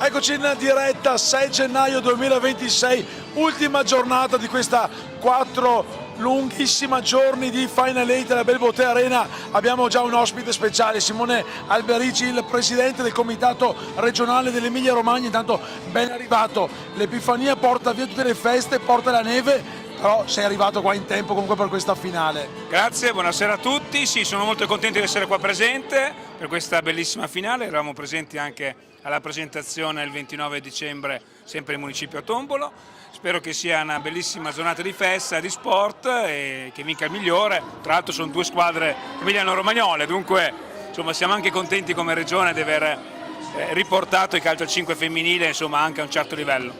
Eccoci in diretta, 6 gennaio 2026, ultima giornata di questa 4 lunghissima giorni di Final 8 alla Belbotea Arena. Abbiamo già un ospite speciale, Simone Alberici, il presidente del comitato regionale dell'Emilia Romagna. Intanto ben arrivato, l'Epifania porta via tutte le feste, porta la neve, però sei arrivato qua in tempo comunque per questa finale. Grazie, buonasera a tutti. Sì, sono molto contento di essere qua presente per questa bellissima finale. Eravamo presenti anche alla presentazione il 29 dicembre sempre in municipio Tombolo. Spero che sia una bellissima giornata di festa, di sport e che vinca il migliore. Tra l'altro sono due squadre emiliano-romagnole, dunque insomma, siamo anche contenti come regione di aver riportato il calcio a 5 femminile, insomma, anche a un certo livello.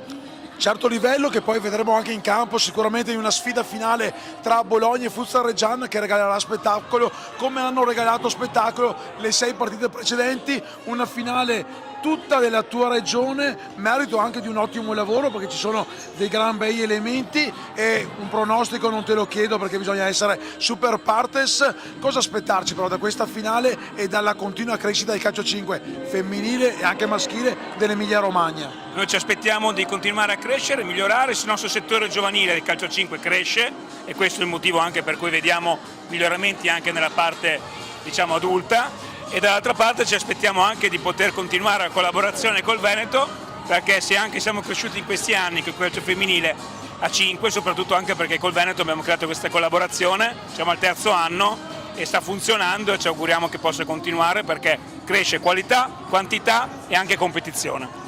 Certo livello che poi vedremo anche in campo, sicuramente in una sfida finale tra Bologna e Futsal Reggiana, che regalerà spettacolo come hanno regalato spettacolo le 6 partite precedenti. Una finale tutta della tua regione, merito anche di un ottimo lavoro perché ci sono dei gran bei elementi, e un pronostico non te lo chiedo perché bisogna essere super partes. Cosa aspettarci però da questa finale e dalla continua crescita del calcio 5 femminile e anche maschile dell'Emilia Romagna? Noi ci aspettiamo di continuare a crescere, migliorare. Il nostro settore giovanile del calcio 5 cresce e questo è il motivo anche per cui vediamo miglioramenti anche nella parte, diciamo, adulta. E dall'altra parte ci aspettiamo anche di poter continuare la collaborazione col Veneto, perché se anche siamo cresciuti in questi anni con il calcio femminile a 5, soprattutto anche perché col Veneto abbiamo creato questa collaborazione, siamo al 3° anno e sta funzionando e ci auguriamo che possa continuare perché cresce qualità, quantità e anche competizione.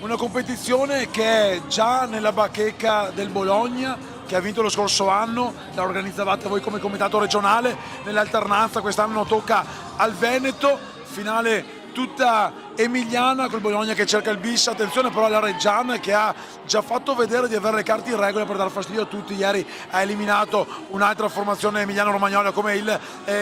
Una competizione che è già nella bacheca del Bologna, che ha vinto lo scorso anno, la organizzavate voi come comitato regionale, nell'alternanza quest'anno tocca al Veneto, finale tutta emiliana col Bologna che cerca il bis. Attenzione però alla Reggiana che ha già fatto vedere di avere le carte in regola per dar fastidio a tutti. Ieri ha eliminato un'altra formazione emiliano-romagnola come il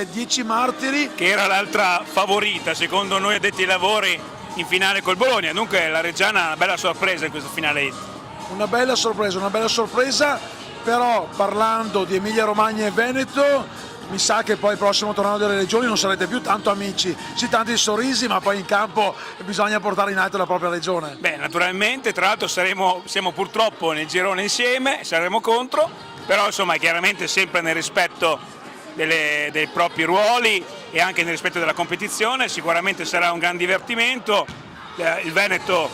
10 Martiri, che era l'altra favorita secondo noi addetti ai lavori in finale col Bologna. Dunque la Reggiana è una bella sorpresa in questo finale 8. Una bella sorpresa. Però parlando di Emilia Romagna e Veneto, mi sa che poi il prossimo torneo delle regioni non sarete più tanto amici, sì, tanti sorrisi, ma poi in campo bisogna portare in alto la propria regione. Beh, naturalmente, tra l'altro siamo purtroppo nel girone insieme, saremo contro, però insomma chiaramente sempre nel rispetto dei propri ruoli e anche nel rispetto della competizione. Sicuramente sarà un gran divertimento. Il Veneto,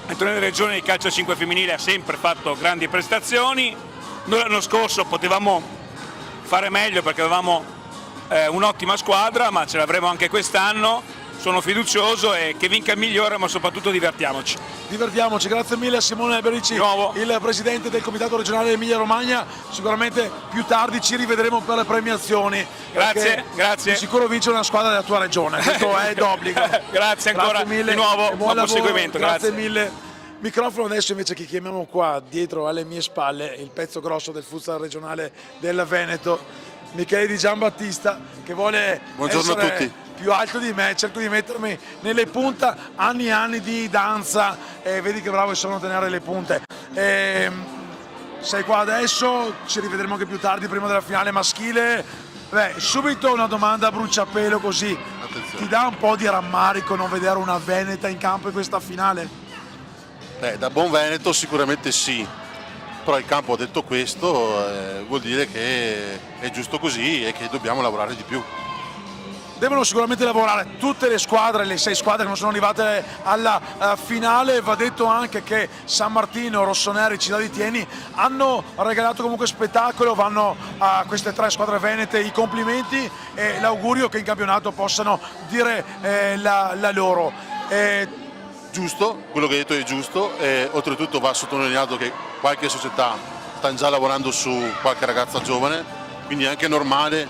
nel torneo delle regioni di calcio 5 femminile, ha sempre fatto grandi prestazioni. Noi l'anno scorso potevamo fare meglio perché avevamo un'ottima squadra, ma ce l'avremo anche quest'anno. Sono fiducioso e che vinca il migliore, ma soprattutto divertiamoci. Divertiamoci, grazie mille a Simone Alberici, il presidente del comitato regionale Emilia Romagna. Sicuramente più tardi ci rivedremo per le premiazioni. Grazie. Di sicuro vince una squadra della tua regione, questo è d'obbligo. Grazie ancora mille, di nuovo, buon proseguimento. Grazie mille. Microfono adesso invece che chiamiamo qua dietro alle mie spalle il pezzo grosso del futsal regionale del Veneto, Michele Di Giambattista, che vuole Buongiorno essere a tutti. più alto di me, cerco di mettermi nelle punte, anni e anni di danza e vedi che bravo sono a tenere le punte. Sei qua adesso, ci rivedremo anche più tardi prima della finale maschile. Beh, subito una domanda a bruciapelo così. Attenzione. Ti dà un po' di rammarico non vedere una veneta in campo in questa finale? Da buon Veneto sicuramente sì, però il campo ha detto questo, vuol dire che è giusto così e che dobbiamo lavorare di più. Devono sicuramente lavorare tutte le squadre, le 6 squadre che non sono arrivate alla finale. Va detto anche che San Martino, Rossoneri, Città di Tieni hanno regalato comunque spettacolo. Vanno a queste 3 squadre venete i complimenti e l'augurio che in campionato possano dire la loro. Giusto, quello che hai detto è giusto, e oltretutto va sottolineato che qualche società sta già lavorando su qualche ragazza giovane, quindi è anche normale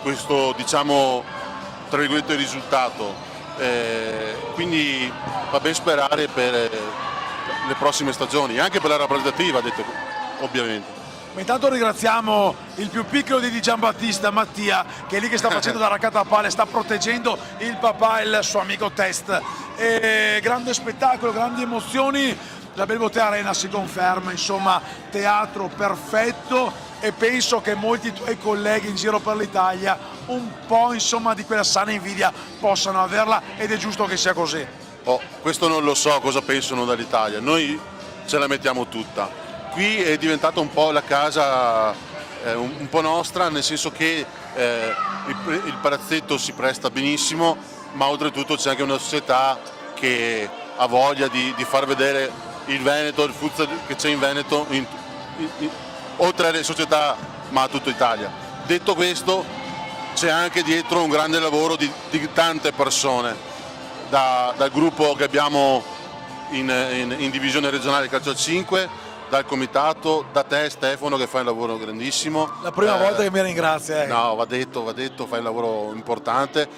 questo, diciamo, tra virgolette, risultato. Quindi va ben sperare per le prossime stagioni, anche per la rappresentativa, detto ovviamente. Ma intanto ringraziamo il più piccolo di Di Giambattista, Mattia, che è lì che sta facendo da raccata a palle, sta proteggendo il papà e il suo amico Test. Grande spettacolo, grandi emozioni. La Belbotea Arena si conferma, insomma, teatro perfetto, e penso che molti tuoi colleghi in giro per l'Italia un po', insomma, di quella sana invidia possano averla, ed è giusto che sia così. questo non lo so cosa pensano dall'Italia, noi ce la mettiamo tutta. Qui è diventata un po' la casa un po' nostra, nel senso che il palazzetto si presta benissimo, ma oltretutto c'è anche una società che ha voglia di far vedere il Veneto, il futsal che c'è in Veneto, oltre alle società, ma a tutta Italia. Detto questo, c'è anche dietro un grande lavoro di tante persone, dal gruppo che abbiamo in divisione regionale calcio a 5, dal comitato, da te Stefano che fai un lavoro grandissimo. La prima volta che mi ringrazia. No, va detto, fai un lavoro importante,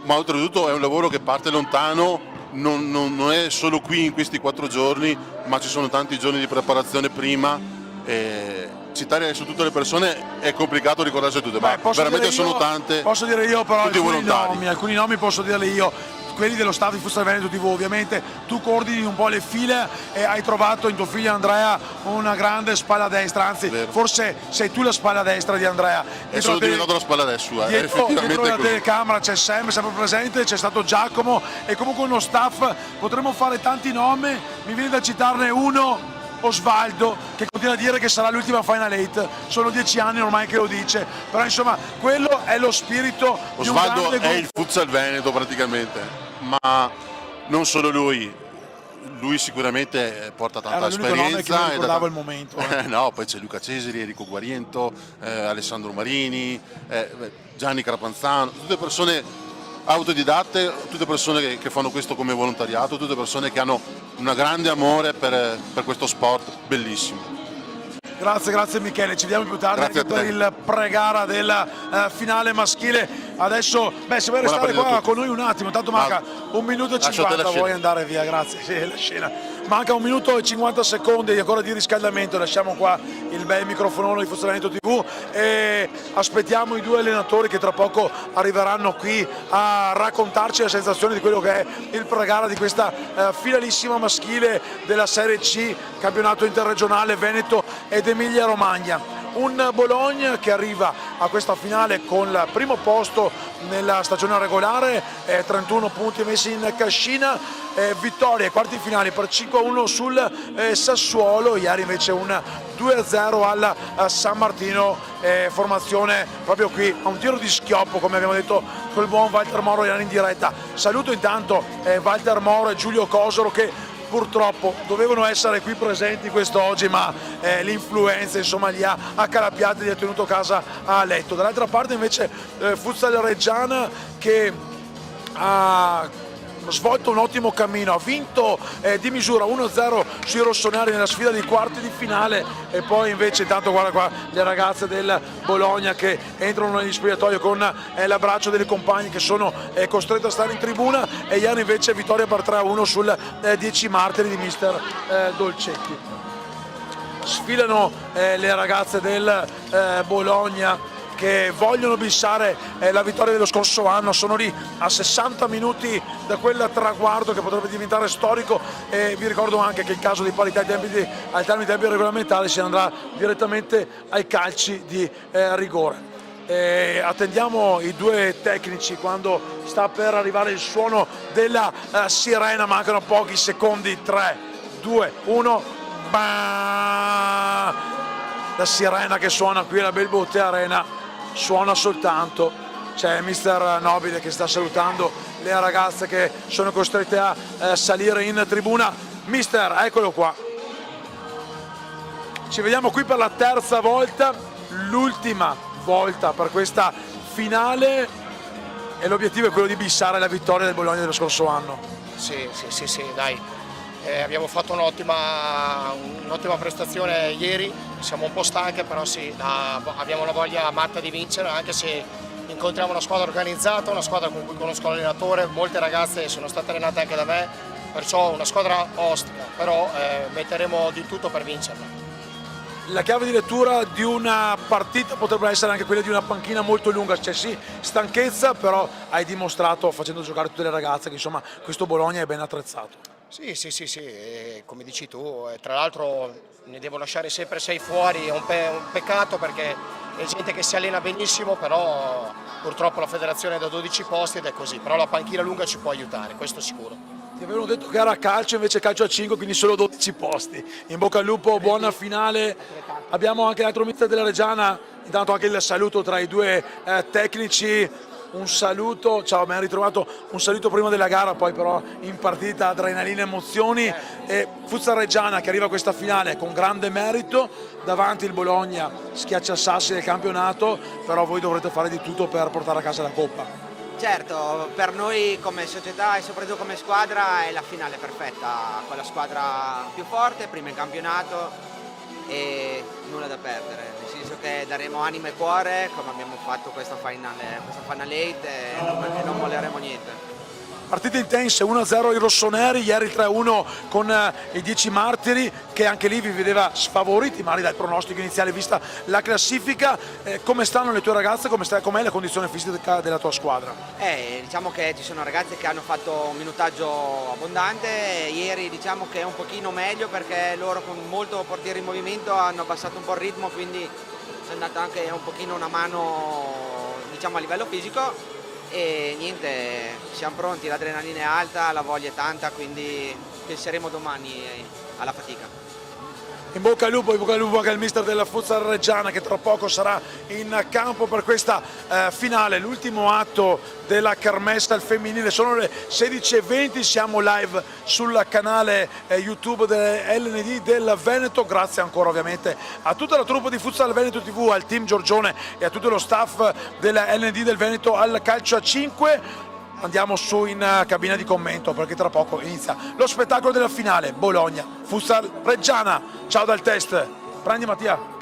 ma oltretutto è un lavoro che parte lontano, non è solo qui in questi 4 giorni, ma ci sono tanti giorni di preparazione prima. Citare su tutte le persone è complicato ricordarsi tutte, ma veramente sono tante. Posso dire io però alcuni nomi posso dirli io. Quelli dello staff di Futsal Veneto TV, ovviamente tu coordini un po' le file e hai trovato in tuo figlio Andrea una grande spalla destra, anzi forse sei tu la spalla destra di Andrea. E sono diventato la spalla destra, dietro la telecamera c'è Sam, sempre presente, c'è stato Giacomo e comunque uno staff, potremmo fare tanti nomi, mi viene da citarne uno. Osvaldo, che continua a dire che sarà l'ultima Final 8, sono 10 anni ormai che lo dice, però insomma quello è lo spirito. Osvaldo è il Futsal Veneto praticamente, ma non solo lui sicuramente porta tanta esperienza. Non ricordavo il momento. No, poi c'è Luca Cesari, Enrico Guariento, Alessandro Marini, Gianni Crapanzano, tutte persone autodidatte, tutte persone che fanno questo come volontariato, tutte persone che hanno un grande amore per questo sport bellissimo. Grazie Michele, ci vediamo più tardi anche per il pre-gara della finale maschile. Adesso, se vuoi restare qua con noi un attimo, tanto manca 1 minuto e 50, vuoi andare via, grazie, sì, la scena. Manca 1 minuto e 50 secondi ancora di riscaldamento, lasciamo qua il bel microfonone di Futsal Veneto TV e aspettiamo i 2 allenatori che tra poco arriveranno qui a raccontarci la sensazione di quello che è il pre-gara di questa finalissima maschile della Serie C, campionato interregionale Veneto ed Emilia Romagna. Un Bologna che arriva a questa finale con il primo posto nella stagione regolare, 31 punti messi in cascina, vittorie quarti finali per 5-1 sul Sassuolo, ieri invece un 2-0 al San Martino, formazione proprio qui a un tiro di schioppo come abbiamo detto col buon Walter Moro ieri in diretta. Saluto intanto Walter Moro e Giulio Cosoro che purtroppo dovevano essere qui presenti quest'oggi, ma l'influenza insomma li ha accalappiati e li ha tenuto a casa a letto. Dall'altra parte invece Futsal Reggiana che ha svolto un ottimo cammino, ha vinto di misura 1-0 sui rossoneri nella sfida di quarti di finale e poi invece intanto guarda qua le ragazze del Bologna che entrano negli spogliatoi con l'abbraccio delle compagne che sono costrette a stare in tribuna e ieri invece vittoria per 3-1 sul 10 martiri di mister Dolcetti. Sfilano le ragazze del Bologna che vogliono bissare la vittoria dello scorso anno, sono lì a 60 minuti da quel traguardo che potrebbe diventare storico e vi ricordo anche che in caso di parità ai termini di tempi regolamentari si andrà direttamente ai calci di rigore. Attendiamo i 2 tecnici quando sta per arrivare il suono della sirena, mancano pochi secondi, 3, 2, 1, la sirena che suona qui alla Bell Botte Arena suona soltanto, c'è mister Nobile che sta salutando le ragazze che sono costrette a salire in tribuna. Mister, eccolo qua, ci vediamo qui per la terza volta, l'ultima volta per questa finale e l'obiettivo è quello di bissare la vittoria del Bologna dello scorso anno. Sì, dai. Abbiamo fatto un'ottima prestazione ieri, siamo un po' stanche però sì, abbiamo una voglia matta di vincere anche se incontriamo una squadra organizzata, una squadra con cui conosco l'allenatore, molte ragazze sono state allenate anche da me, perciò una squadra ostica, però metteremo di tutto per vincerla. La chiave di lettura di una partita potrebbe essere anche quella di una panchina molto lunga, cioè sì, stanchezza, però hai dimostrato facendo giocare tutte le ragazze che insomma questo Bologna è ben attrezzato. Sì, come dici tu, tra l'altro ne devo lasciare sempre 6 fuori, è un peccato perché è gente che si allena benissimo, però purtroppo la federazione è da 12 posti ed è così, però la panchina lunga ci può aiutare, questo sicuro. Ti avevano detto che era calcio, invece calcio a 5, quindi solo 12 posti. In bocca al lupo, buona finale. Abbiamo anche l'altro mister della Reggiana, intanto anche il saluto tra i due tecnici. Un saluto, ciao, ben ritrovato, un saluto prima della gara, poi però in partita adrenalina, emozioni. E Futsal Reggiana che arriva a questa finale con grande merito, davanti il Bologna schiaccia sassi del campionato, però voi dovrete fare di tutto per portare a casa la Coppa. Certo, per noi come società e soprattutto come squadra è la finale perfetta, con la squadra più forte, prima in campionato e nulla da perdere, nel senso che daremo anima e cuore come abbiamo fatto questa Final 8 e non molleremo niente. Partite intense, 1-0 i rossoneri, ieri il 3-1 con i 10 martiri che anche lì vi vedeva sfavoriti magari dal pronostico iniziale vista la classifica. Come stanno le tue ragazze, com'è la condizione fisica della tua squadra? Diciamo che ci sono ragazze che hanno fatto un minutaggio abbondante, ieri diciamo che è un pochino meglio perché loro con molto portiere in movimento hanno abbassato un po' il ritmo, quindi è andata anche un pochino una mano diciamo a livello fisico. E niente, siamo pronti, l'adrenalina è alta, la voglia è tanta, quindi penseremo domani alla fatica. In bocca al lupo anche al mister della Futsal Reggiana che tra poco sarà in campo per questa finale, l'ultimo atto della kermesse al femminile. Sono le 16:20, siamo live sul canale YouTube dell'LND del Veneto, grazie ancora ovviamente a tutta la truppa di Futsal Veneto TV, al team Giorgione e a tutto lo staff della LND del Veneto al calcio a 5. Andiamo su in cabina di commento perché tra poco inizia lo spettacolo della finale Bologna Futsal Reggiana. Ciao dal test, prendi Mattia.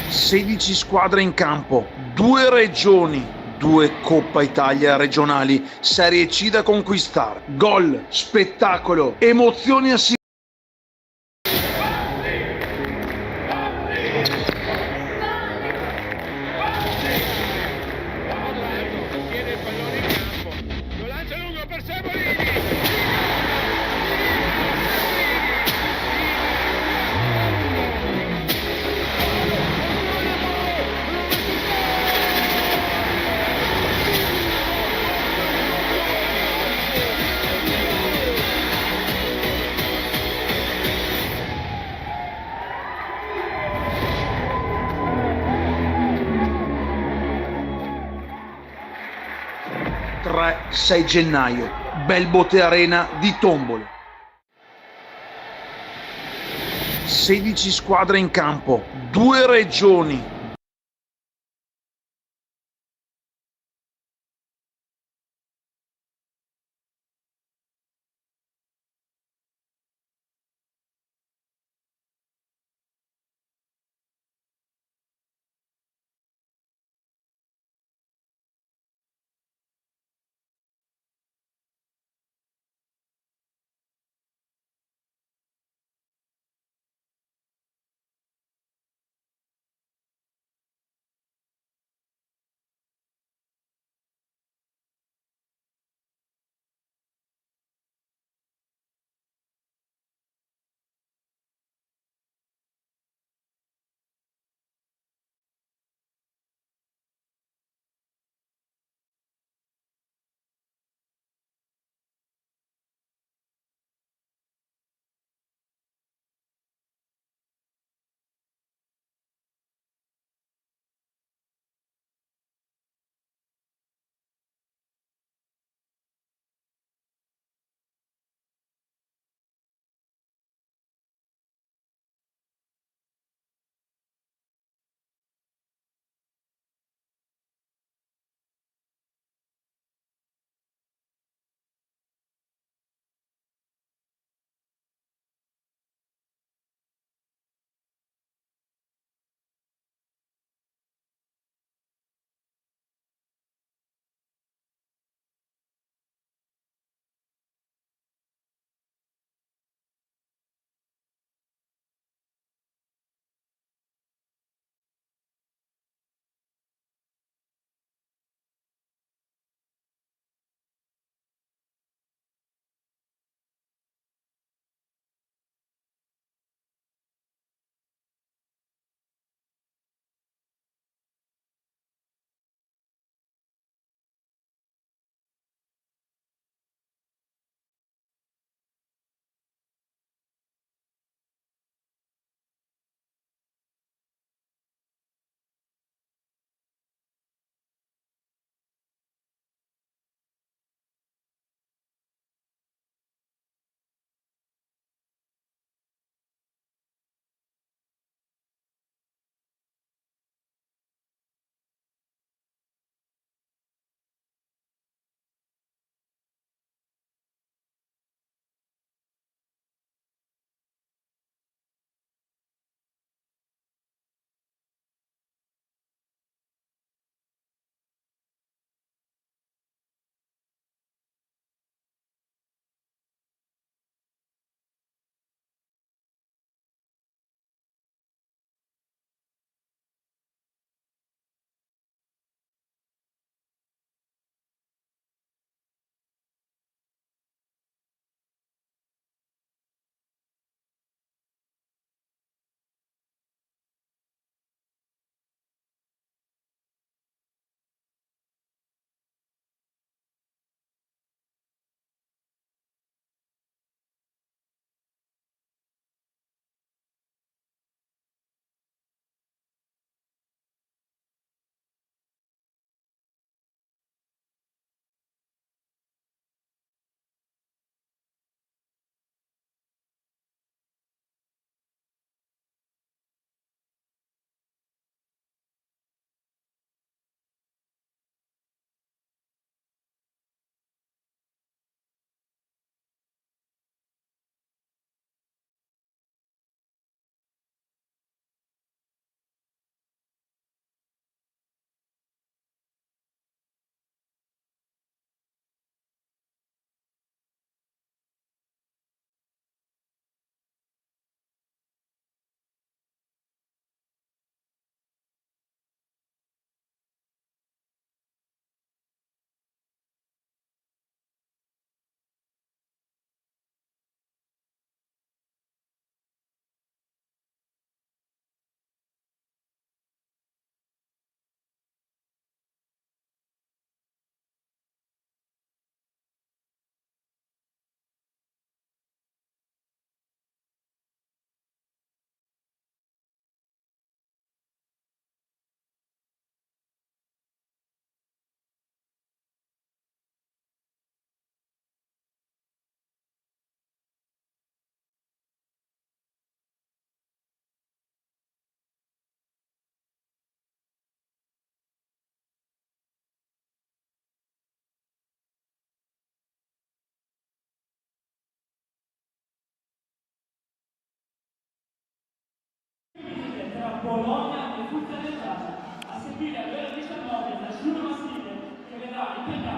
16 squadre in campo, 2 regioni, 2 Coppa Italia regionali, Serie C da conquistare. Gol, spettacolo, emozioni assicurate. Tiene il pallone in campo, lo lancia lungo per Sebolini. Tre, 6 gennaio, Belbote Arena di Tombolo. 16 squadre in campo, 2 regioni,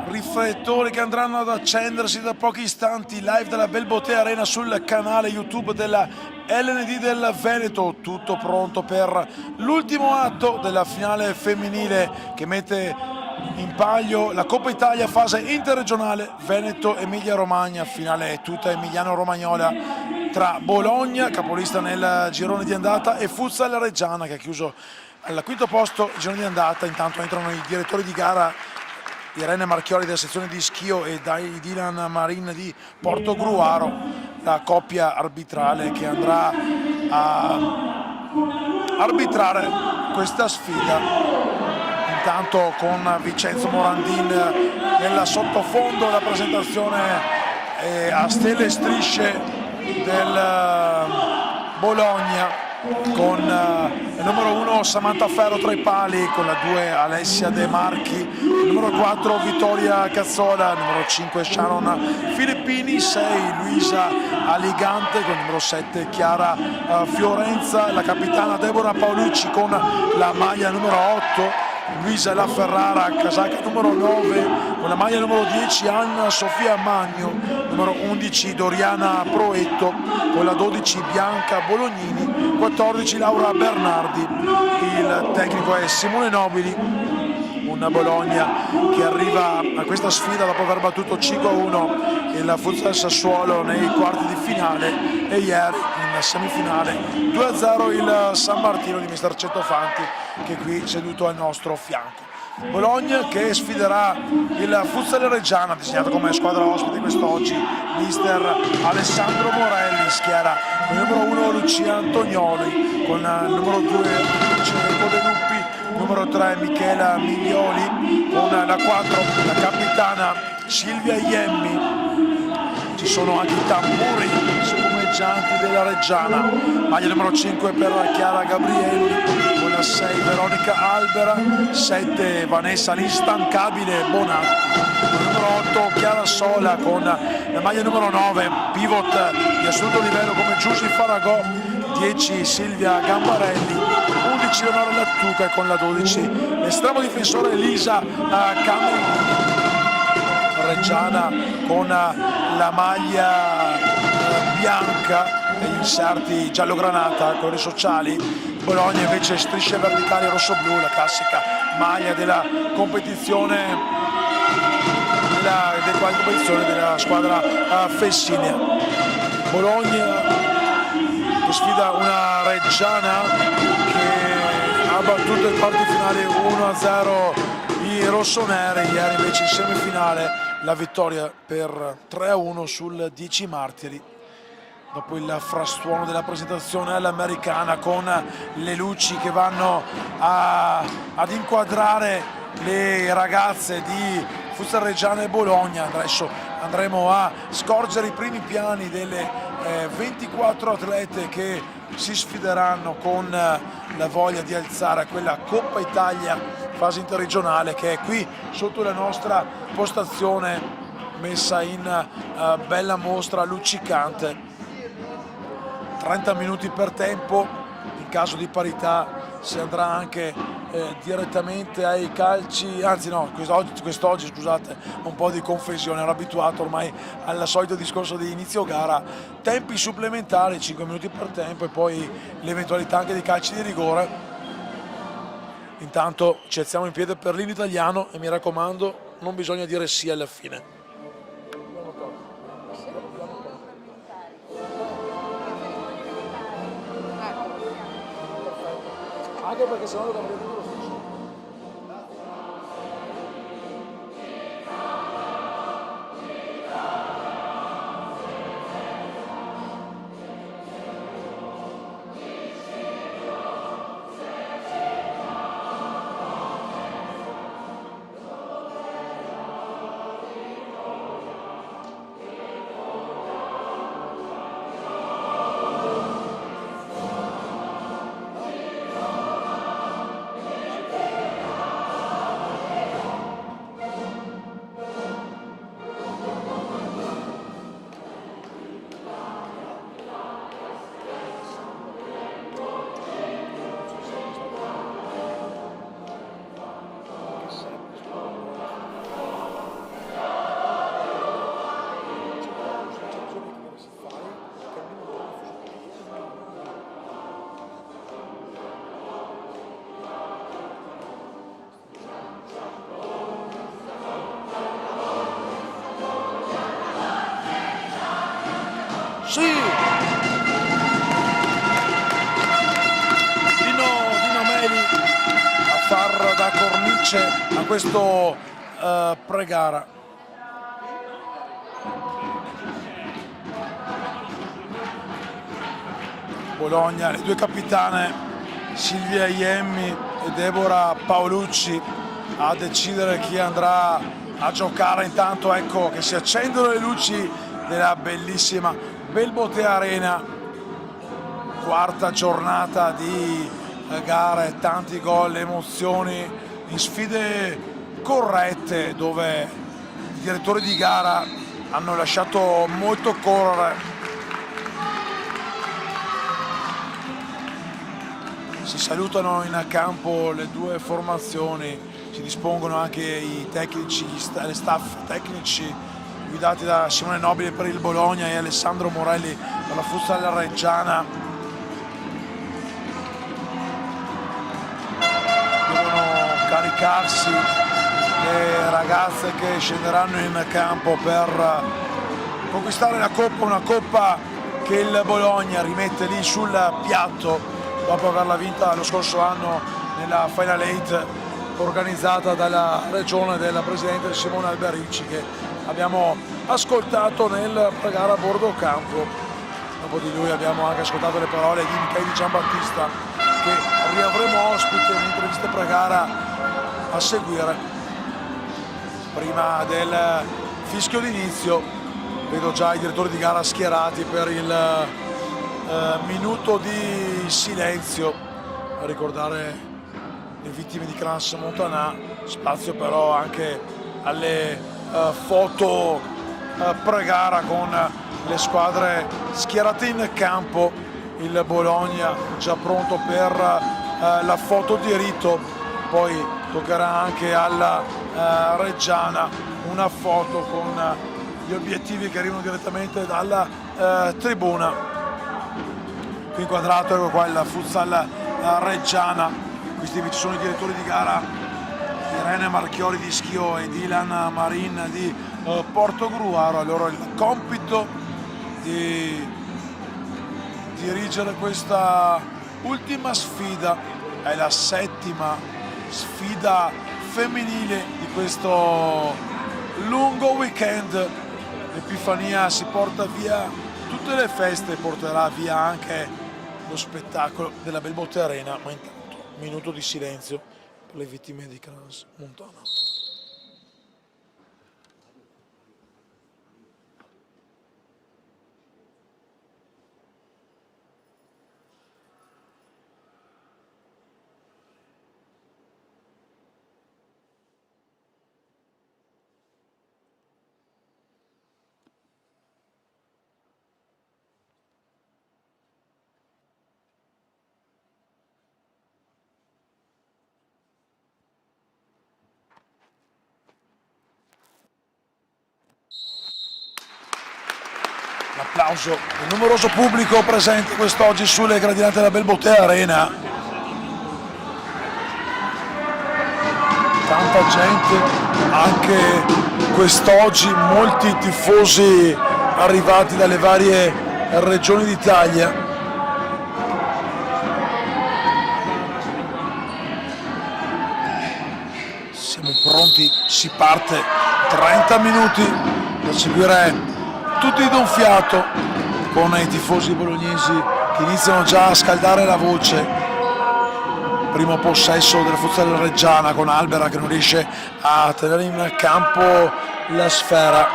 Riflettori che andranno ad accendersi da pochi istanti, live dalla Belbotea Arena sul canale YouTube della LND del Veneto, tutto pronto per l'ultimo atto della finale femminile che mette in palio la Coppa Italia fase interregionale Veneto-Emilia Romagna, finale tutta emiliano-romagnola tra Bologna, capolista nel girone di andata, e Futsal Reggiana che ha chiuso al quinto posto il girone di andata. Intanto entrano i direttori di gara, Irene Marchiori della sezione di Schio e Dylan Marin di Portogruaro, la coppia arbitrale che andrà a arbitrare questa sfida. Intanto con Vincenzo Morandin nella sottofondo la presentazione a stelle e strisce del Bologna, con il numero 1 Samantha Ferro tra i pali, con la 2 Alessia De Marchi, il numero 4 Vittoria Cazzola, il numero 5 Sharon Filippini, 6 Luisa Aligante, con il numero 7 Chiara Fiorenza, la capitana Deborah Paolucci con la maglia numero 8, Luisa La Ferrara, casacca numero 9, con la maglia numero 10 Anna Sofia Magno, numero 11 Doriana Proetto, con la 12 Bianca Bolognini, 14 Laura Bernardi. Il tecnico è Simone Nobili, un Bologna che arriva a questa sfida dopo aver battuto 5-1 il Futsal Sassuolo nei quarti di finale e ieri in semifinale 2-0 il San Martino di mister Centofanti, che è qui seduto al nostro fianco. Bologna che sfiderà il Futsal Reggiana, disegnato come squadra ospite quest'oggi mister Alessandro Morelli, schiera con il numero 1 Lucia Antonioli, con il numero 2 Cecco De Luppi, numero 3 Michela Miglioli, con la 4 la capitana Silvia Iemmi. Ci sono anche i tamburi spumeggianti della Reggiana, maglia numero 5 per Chiara Gabrielli, con la 6 Veronica Albera, 7 Vanessa l'instancabile Bonatti, con il numero 8 Chiara Sola, con la maglia numero 9 pivot di assoluto livello come Giussi Faragò, 10 Silvia Gambarelli, 11 Leonora Lattuca, e con la 12 l'estremo difensore Elisa Camerini. Reggiana con la maglia bianca e gli inserti giallo-granata, colori sociali. Bologna invece strisce verticali rosso-blu, la classica maglia della competizione della squadra Fessinea. Bologna che sfida una Reggiana che ha battuto in quarti finali 1-0 i rossoneri, ieri invece in semifinale la vittoria per 3-1 sul 10 Martiri. Dopo il frastuono della presentazione all'americana, con le luci che vanno ad inquadrare le ragazze di Futsal Reggiana e Bologna, adesso andremo a scorgere i primi piani delle 24 atlete che si sfideranno con la voglia di alzare quella Coppa Italia fase interregionale, che è qui sotto la nostra postazione messa in bella mostra luccicante. 30 minuti per tempo, in caso di parità si andrà anche direttamente ai calci, anzi no, quest'oggi scusate, un po' di confusione, ero abituato ormai al solito discorso di inizio gara, tempi supplementari, 5 minuti per tempo e poi l'eventualità anche di calci di rigore. Intanto ci alziamo in piedi per l'inno italiano e mi raccomando, non bisogna dire sì alla fine. Anche perché sennò lo dovrei dire lo stesso. Sì! Dino Meli a far da cornice a questo pre-gara. Bologna, le due capitane Silvia Iemmi e Deborah Paolucci a decidere chi andrà a giocare. Intanto ecco che si accendono le luci della bellissima Belbotea Arena, quarta giornata di gare, tanti gol, emozioni in sfide corrette dove i direttori di gara hanno lasciato molto correre. Si salutano in campo le due formazioni, si dispongono anche i tecnici, le staff tecnici guidati da Simone Nobile per il Bologna e Alessandro Morelli per la Futsal Reggiana. Devono caricarsi le ragazze che scenderanno in campo per conquistare la Coppa, una Coppa che il Bologna rimette lì sul piatto dopo averla vinta lo scorso anno nella Final 8 organizzata dalla regione del presidente Simone Alberici, che abbiamo ascoltato nel pre-gara a bordo campo. Dopo di lui abbiamo anche ascoltato le parole di Michele Di Giambattista, che riavremo ospite in interviste pre-gara a seguire. Prima del fischio d'inizio vedo già i direttori di gara schierati per il minuto di silenzio a ricordare le vittime di Crans Montana. Spazio però anche alle foto pre-gara con le squadre schierate in campo. Il Bologna già pronto per la foto di rito, poi toccherà anche alla Reggiana una foto con gli obiettivi che arrivano direttamente dalla tribuna. Qui inquadrato, ecco qua il Futsal Reggiana. Questi ci sono i direttori di gara, Irene Marchiori di Schio e Dylan Marin di Portogruaro. Allora il compito di dirigere questa ultima sfida, è la settima sfida femminile di questo lungo weekend. L'Epifania si porta via tutte le feste, porterà via anche lo spettacolo della Belbotea Arena, ma intanto minuto di silenzio per le vittime di Crans Montana. L'applauso del numeroso pubblico presente quest'oggi sulle gradinate della Belbotea Arena. Tanta gente, anche quest'oggi molti tifosi arrivati dalle varie regioni d'Italia. Siamo pronti, si parte, 30 minuti per seguire tutti d'un fiato con i tifosi bolognesi che iniziano già a scaldare la voce. Primo possesso della Futsal Reggiana con Albera che non riesce a tenere in campo la sfera.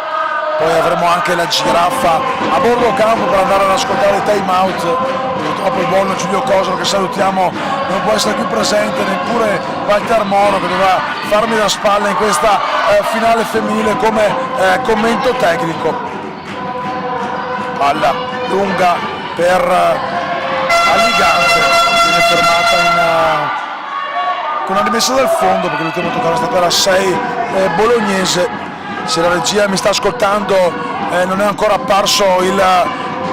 Poi avremo anche la giraffa a bordo campo per andare ad ascoltare il time out. Purtroppo il buon Giulio Cosano, che salutiamo, non può essere qui presente, neppure Walter Moro, che doveva farmi da spalla in questa finale femminile come commento tecnico. Palla lunga per Alligante, viene fermata con una rimessa dal fondo perché l'ultima toccata è stata la 6 bolognese. Se la regia mi sta ascoltando, non è ancora apparso il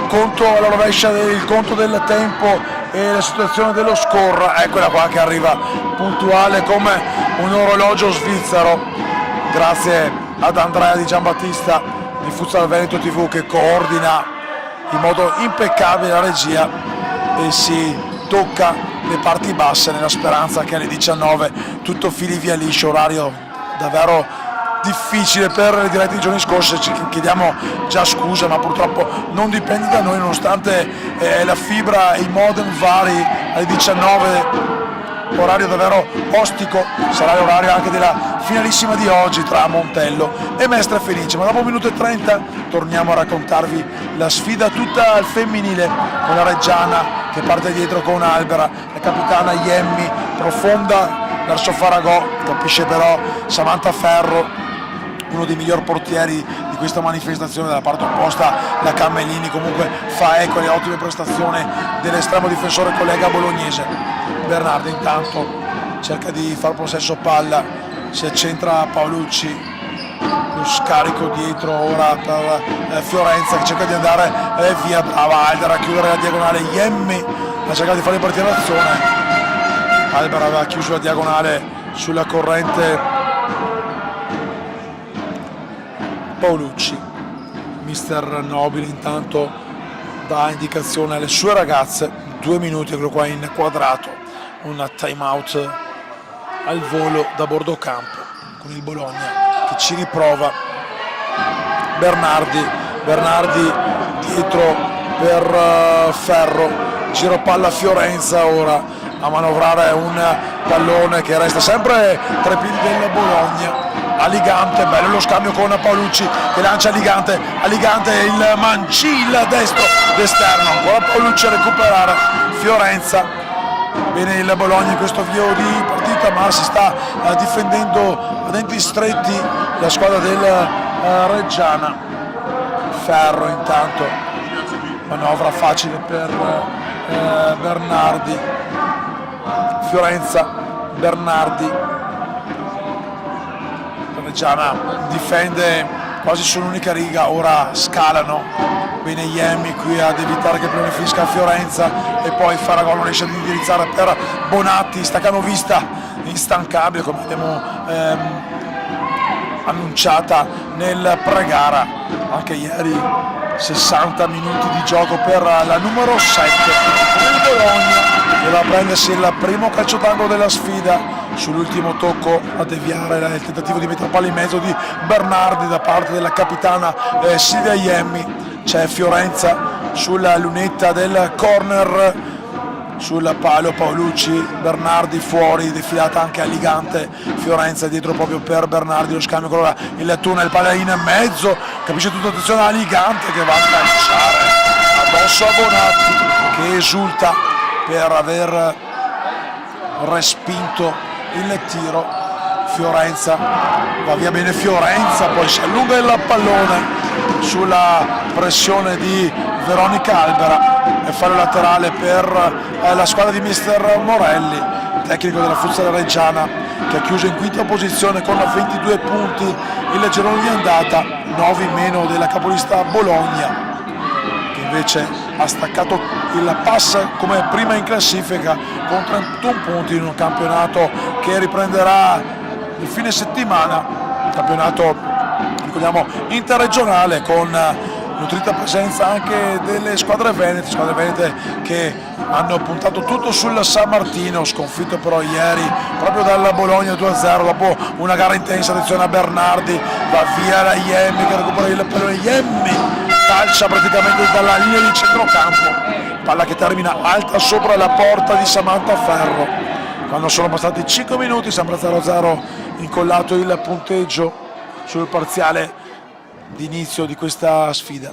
conto alla rovescia, il conto del tempo e la situazione dello score. Eccola qua che arriva puntuale come un orologio svizzero, grazie ad Andrea Di Giambattista di Futsal Veneto TV, che coordina in modo impeccabile la regia e si tocca le parti basse nella speranza che alle 19 tutto fili via liscio, orario davvero difficile per le dirette dei giorni scorsi. Ci chiediamo già scusa, ma purtroppo non dipende da noi, nonostante la fibra e i modem vari alle 19, orario davvero ostico. Sarà l'orario anche della finalissima di oggi tra Montello e Mestre Felice. Ma dopo 1 minuto e 30 torniamo a raccontarvi la sfida tutta al femminile, con la Reggiana che parte dietro con Albera, la capitana Iemmi profonda verso Faragò, capisce però Samantha Ferro, uno dei miglior portieri di questa manifestazione. Dalla parte opposta la Cammellini comunque fa eco alle ottime prestazioni dell'estremo difensore collega bolognese. Bernardi intanto cerca di far possesso palla, si accentra Paolucci, lo scarico dietro ora per Fiorenza che cerca di andare via, brava Albera a chiudere la diagonale. Iemmi ha cercato di fare partire l'azione, Albera aveva chiuso la diagonale sulla corrente Paolucci. Mister Nobile intanto dà indicazione alle sue ragazze, 2 minuti, eccolo qua inquadrato, un time out al volo da bordo campo con il Bologna che ci riprova. Bernardi dietro per Ferro, giro palla a Fiorenza ora a manovrare un pallone che resta sempre tra i piedi del Bologna. Aligante, bello lo scambio con Paolucci che lancia Aligante il mancilla destro d'esterno, ancora Paolucci a recuperare Fiorenza. Bene il Bologna in questo avvio di partita, ma si sta difendendo a denti stretti la squadra del Reggiana. Ferro intanto, manovra facile per Bernardi. Fiorenza, Bernardi, Reggiana difende quasi sull'unica riga, ora scalano. Bene Iemmi qui ad evitare che il pallone finisca a Fiorenza e poi Faragò non riesce ad indirizzare per Bonatti, staccanovista instancabile come abbiamo annunciata nel pre-gara. Anche ieri 60 minuti di gioco per la numero 7 il Bologna, che va a prendersi il primo calcio d'angolo della sfida sull'ultimo tocco a deviare il tentativo di mettere palla in mezzo di Bernardi da parte della capitana Silvia Iemmi. C'è Fiorenza sulla lunetta del corner, sul palo Paolucci, Bernardi fuori, defilata anche Aligante. Fiorenza dietro proprio per Bernardi, lo scambio con il tunnel, palla in mezzo, capisce tutta attenzione Aligante che va a calciare addosso a Bonatti che esulta per aver respinto il tiro. Fiorenza va via bene Fiorenza, poi si allunga il pallone sulla pressione di Veronica Albera e fa il laterale per la squadra di mister Morelli, tecnico della Futsal Reggiana, che ha chiuso in quinta posizione con 22 punti il girone di andata, 9 in meno della capolista Bologna, che invece ha staccato il pass come prima in classifica con 31 punti in un campionato che riprenderà il fine settimana, campionato ricordiamo interregionale con nutrita presenza anche delle squadre venete che hanno puntato tutto sul San Martino, sconfitto però ieri proprio dalla Bologna 2-0 dopo una gara intensa. Attenzione a Bernardi, va via la Iemmi che recupera il pallone, Iemmi calcia praticamente dalla linea di centrocampo, palla che termina alta sopra la porta di Samantha Ferro. Quando sono passati 5 minuti sembra 0-0 incollato il punteggio sul parziale di inizio di questa sfida.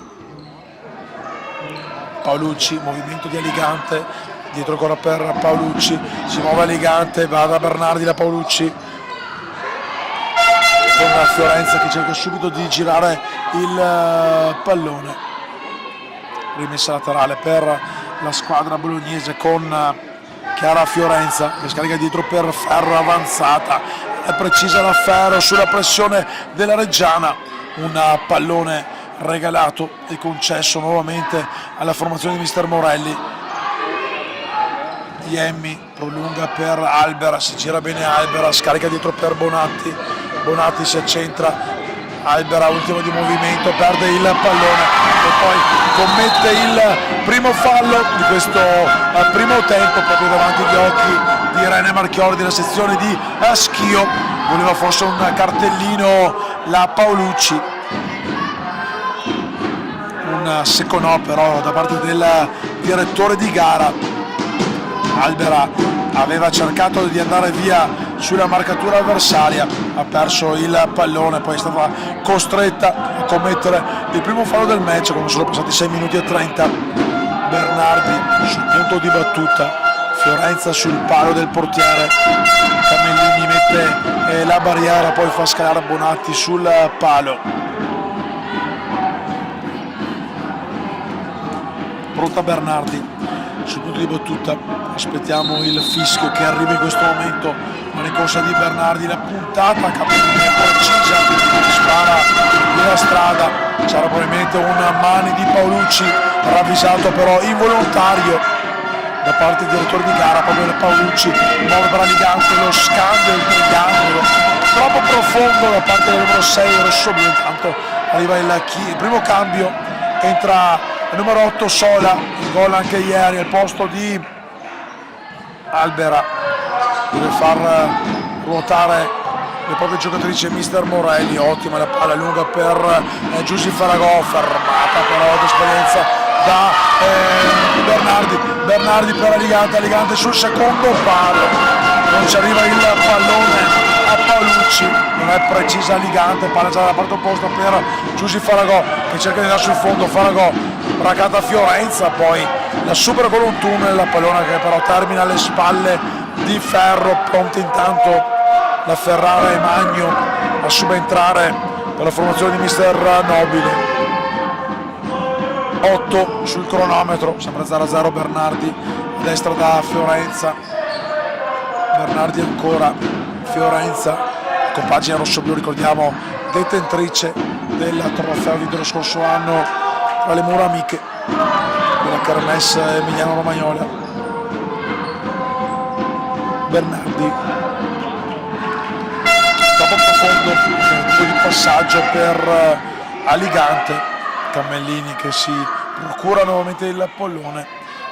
Paolucci, movimento di Aligante, dietro ancora per Paolucci, si muove Aligante, va da Bernardi da Paolucci, con la Fiorenza che cerca subito di girare il pallone. Rimessa laterale per la squadra bolognese con Chiara Fiorenza che scarica dietro per Ferro, avanzata, è precisa la Ferro sulla pressione della Reggiana, un pallone regalato e concesso nuovamente alla formazione di mister Morelli. Iemmi prolunga per Albera, si gira bene Albera, scarica dietro per Bonatti, Bonatti si accentra, Albera ultimo di movimento, perde il pallone e poi commette il primo fallo di questo primo tempo proprio davanti agli occhi di Irene Marchiori della sezione di Schio. Voleva forse un cartellino la Paolucci, un secco no però da parte del direttore di gara. Albera aveva cercato di andare via sulla marcatura avversaria, ha perso il pallone, poi è stata costretta a commettere il primo fallo del match quando sono passati 6 minuti e 30. Bernardi sul punto di battuta, Fiorenza sul palo del portiere, Camellini mette la barriera, poi fa scalare Bonatti sul palo. Pronta Bernardi sul punto di battuta, aspettiamo il fischio che arriva in questo momento. La ricorsa di Bernardi, la puntata, Camellini è precisa, spara nella strada, c'era probabilmente un mani di Paolucci, ravvisato però involontario da parte del direttore di gara. Proprio il Paolucci muove per Aligante, lo scambio, il triangolo troppo profondo da parte del numero 6 Rossoblu. Intanto arriva il primo cambio, entra il numero 8 Sola, in gol anche ieri al posto di Albera, deve far ruotare le proprie giocatrici mister Morelli. Ottima la palla lunga per Giusy Faragò, fermata però d'esperienza da Bernardi per Aligante sul secondo palo, non ci arriva il pallone a Paolucci, non è precisa Aligante, palla già dalla parte opposta per Giusy Faragò che cerca di andare sul fondo. Faragò braccata a Fiorenza, poi la supera con un tunnel, la pallona che però termina alle spalle di Ferro. Pronti intanto la Ferrara e Magno a subentrare per la formazione di mister Nobile. 8 sul cronometro, sembra 0-0 Bernardi a destra da Fiorenza. Bernardi ancora, Fiorenza, compagine rossoblu, ricordiamo detentrice del trofeo vinto lo scorso anno tra le mura amiche della Kermesse Emiliano Romagnola. Bernardi troppo profondo, tentativo di passaggio per Aligante. Camellini che si procura nuovamente il pallone,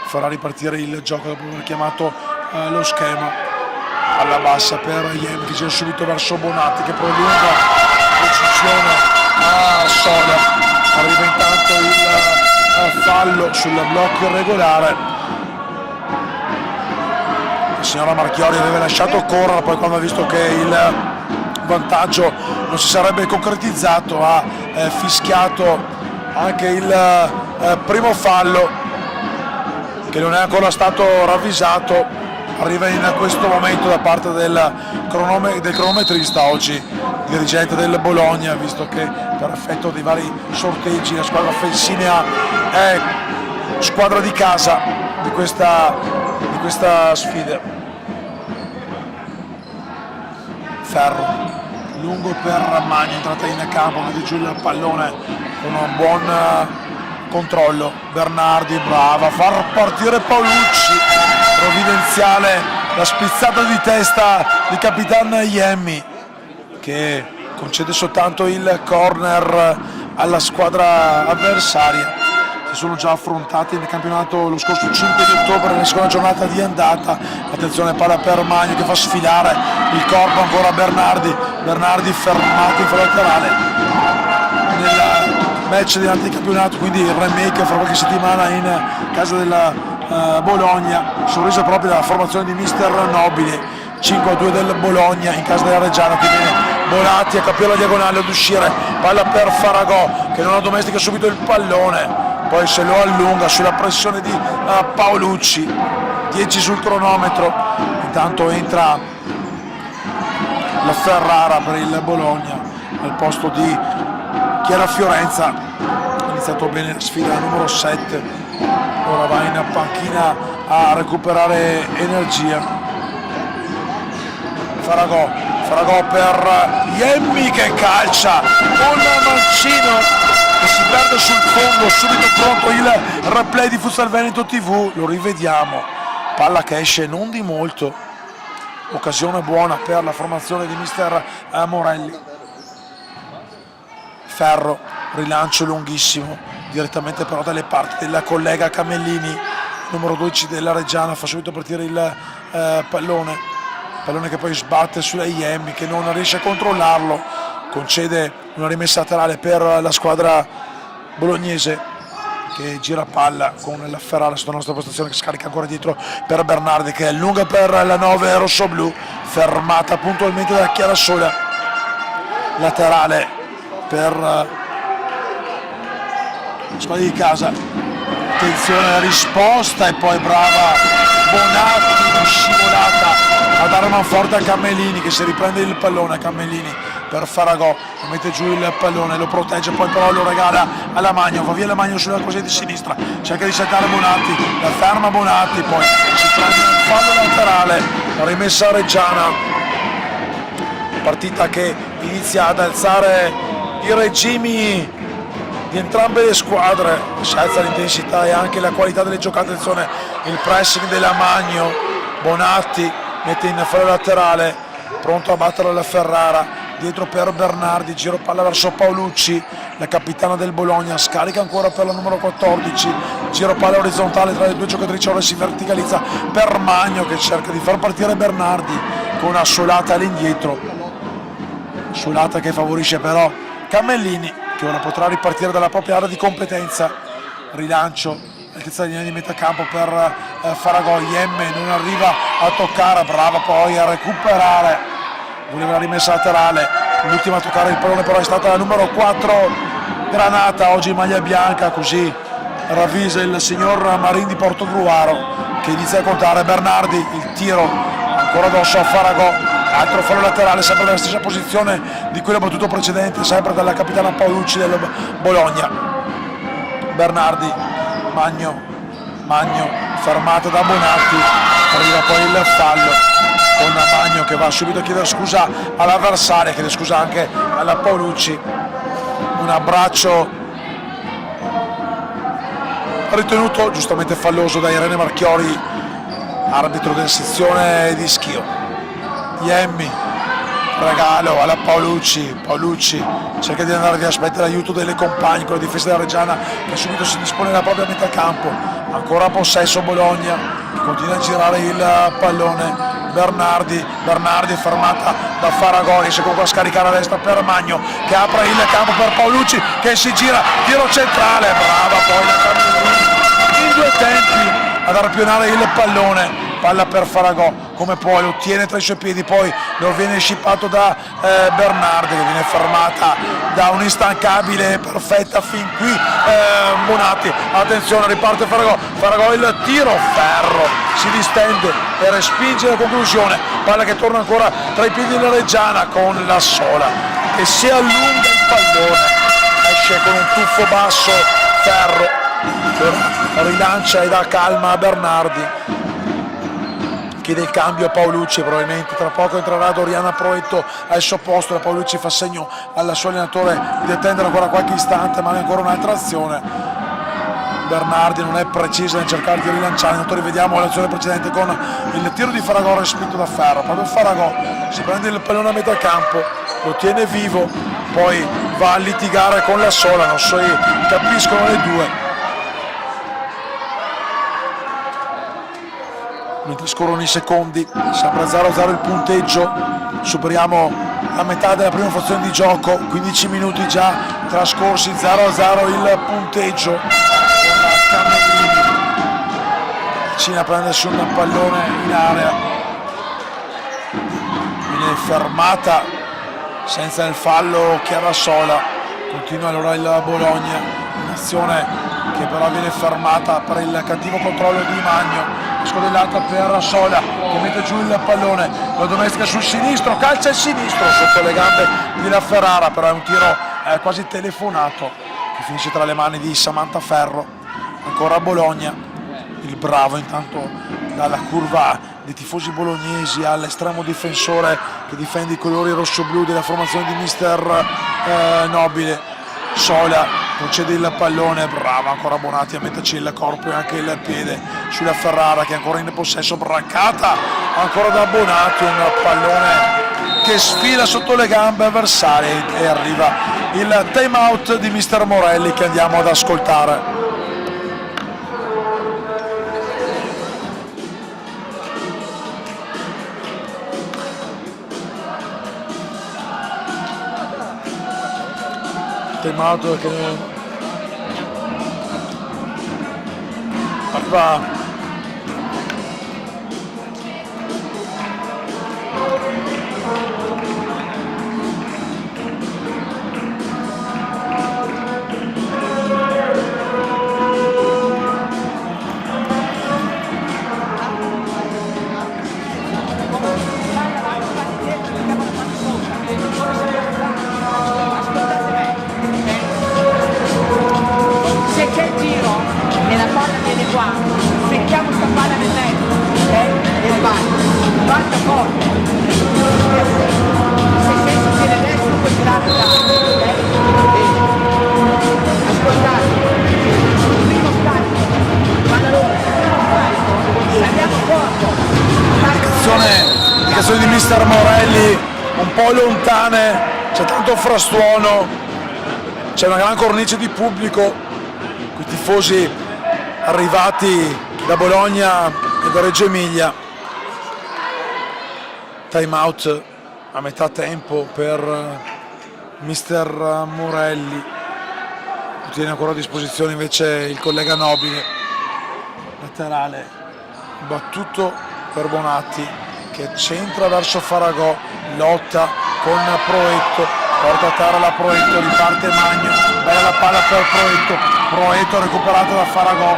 farà ripartire il gioco dopo aver chiamato lo schema. Alla bassa per Iemi che gira subito verso Bonatti che prolunga precisione a Sola. Arriva intanto il fallo sul blocco irregolare. La signora Marchiori aveva lasciato correre, poi quando ha visto che il vantaggio non si sarebbe concretizzato ha fischiato anche il primo fallo che non è ancora stato ravvisato. Arriva in questo momento da parte del cronometrista, oggi dirigente del Bologna, visto che per effetto dei vari sorteggi la squadra Felsinea è squadra di casa di questa sfida. Ferro lungo per Magno, entrata in campo, mette giù il pallone con un buon controllo. Bernardi brava a far partire Paolucci, provvidenziale la spizzata di testa di Capitan Iemmi che concede soltanto il corner alla squadra avversaria. Si sono già affrontati nel campionato lo scorso 5 di ottobre nella seconda giornata di andata. Attenzione, palla per Magno che fa sfilare il corpo, ancora Bernardi fermato in fallo laterale nel match di anticampionato, quindi il remake fra qualche settimana in casa della Bologna. Sorriso proprio dalla formazione di mister Nobile. 5-2 del Bologna in casa della Reggiana, che viene Bonatti a capire la diagonale ad uscire, palla per Faragò che non addomestica subito il pallone, poi se lo allunga sulla pressione di Paolucci. 10 sul cronometro. Intanto entra la Ferrara per il Bologna al posto di Chiara Fiorenza. Ha iniziato bene la sfida numero 7, ora va in panchina a recuperare energia. Faragò per Iemmi che calcia un mancino che si perde sul fondo. Subito pronto il replay di Futsal Veneto TV, lo rivediamo, palla che esce non di molto, occasione buona per la formazione di mister Morelli. Ferro, rilancio lunghissimo direttamente però dalle parti della collega Camellini, numero 12 della Reggiana, fa subito partire il pallone che poi sbatte sulla Iemmi, che non riesce a controllarlo, concede una rimessa laterale per la squadra bolognese, che gira palla con la Ferrara sotto la nostra postazione, che scarica ancora dietro per Bernardi, che è lunga per la 9 rossoblu, fermata puntualmente da Chiara Sola, laterale per la squadra di casa. Attenzione alla risposta, e poi brava Bonatti, scivolata a dare manforte a Camellini, che si riprende il pallone. Camellini per Faragò, mette giù il pallone, lo protegge, poi però lo regala alla Magno, va via la Magno sulla così di sinistra, cerca di saltare Bonatti, la ferma Bonatti, poi si prende un fallo laterale, rimessa reggiana. Partita che inizia ad alzare i regimi di entrambe le squadre, si alza l'intensità e anche la qualità delle giocate. Attenzione il pressing della Magno, Bonatti mette in fallo laterale, pronto a battere la Ferrara, dietro per Bernardi, giro palla verso Paolucci, la capitana del Bologna, scarica ancora per la numero 14, giro palla orizzontale tra le due giocatrici, ora si verticalizza per Magno, che cerca di far partire Bernardi con una solata all'indietro, solata che favorisce però Camellini, che ora potrà ripartire dalla propria area di competenza. Rilancio altezza di linea di metà campo per Faragò, Iemme non arriva a toccare, brava poi a recuperare, voleva la rimessa laterale, l'ultima a toccare il pallone però è stata la numero 4 Granata, oggi in maglia bianca, così ravvisa il signor Marin di Portogruaro, che inizia a contare. Bernardi, il tiro ancora addosso a Faragò, altro fallo laterale, sempre nella stessa posizione di quello battuto precedente, sempre dalla capitana Paolucci del Bologna. Bernardi, Magno fermato da Bonatti, arriva poi il fallo con Magno, che va subito a chiedere scusa all'avversaria, chiede scusa anche alla Paolucci. Un abbraccio ritenuto giustamente falloso da Irene Marchiori, arbitro della sezione di Schio. Iemmi, regalo alla Paolucci cerca di andare via, aspetta l'aiuto delle compagne con la difesa della Reggiana, che subito si dispone nella propria metà campo. Ancora possesso Bologna, che continua a girare il pallone. Bernardi è fermata da Faragò, riesce comunque a scaricare a destra per Magno, che apre il campo per Paolucci, che si gira, tiro centrale, brava poi la Camellini in due tempi ad arpionare il pallone. Palla per Faragò, come poi lo tiene tra i suoi piedi, poi lo viene scippato da Bernardi, che viene fermata da un'instancabile perfetta fin qui Bonatti. Attenzione, riparte Faragò, il tiro, ferro, si distende e respinge la conclusione. Palla che torna ancora tra i piedi della Reggiana, con la Sola che si allunga il pallone, esce con un tuffo basso, ferro, rilancia e dà calma a Bernardi. Chiede il cambio a Paolucci, probabilmente tra poco entrerà Doriana Proetto al suo posto. La Paolucci fa segno al suo allenatore di attendere ancora qualche istante, ma è ancora un'altra azione. Bernardi non è precisa nel cercare di rilanciare, noi rivediamo l'azione precedente con il tiro di Faragò respinto da Ferro. Proprio Faragò si prende il pallone a metà campo, lo tiene vivo, poi va a litigare con la Sola, non so, capiscono le due. Mentre scorrono i secondi, sempre 0-0 il punteggio, superiamo la metà della prima frazione di gioco, 15 minuti già trascorsi, 0-0 il punteggio, con la Camellini vicina a prendersi un pallone in area, viene fermata senza il fallo Chiara Sola, continua allora il Bologna, un'azione che però viene fermata per il cattivo controllo di Magno. Scodellata per Sola, che mette giù il pallone, lo domestica sul sinistro, calcia il sinistro sotto le gambe di La Ferrara, però è un tiro quasi telefonato che finisce tra le mani di Samantha Ferro. Ancora Bologna, il bravo intanto dalla curva dei tifosi bolognesi all'estremo difensore che difende i colori rosso-blu della formazione di mister Nobile. Sola concede il pallone, brava ancora Bonatti a metterci il corpo e anche il piede sulla Ferrara, che è ancora in possesso, braccata ancora da Bonatti, un pallone che sfila sotto le gambe avversarie e arriva il time out di mister Morelli che andiamo ad ascoltare. Time out che arriva se c'è il tiro e la palla viene qua, mettiamo sta palla nel mezzo, ok? E sbaglia forte. Se senti che il destro puoi tirare da, ok? Bene. Ascoltate, primo scarico, palla lunga, primo scarico, saliamo corto. indicazioni di mister Morelli un po' lontane, c'è tanto frastuono, c'è una gran cornice di pubblico, i tifosi arrivati da Bologna e da Reggio Emilia. Time out a metà tempo per mister Morelli, lo tiene ancora a disposizione invece il collega Nobile. Laterale battuto per Bonatti che centra verso Faragò, lotta con Proetto, porta a terra la Proetto, riparte Magno, bella la palla per Proetto recuperato da Faragò,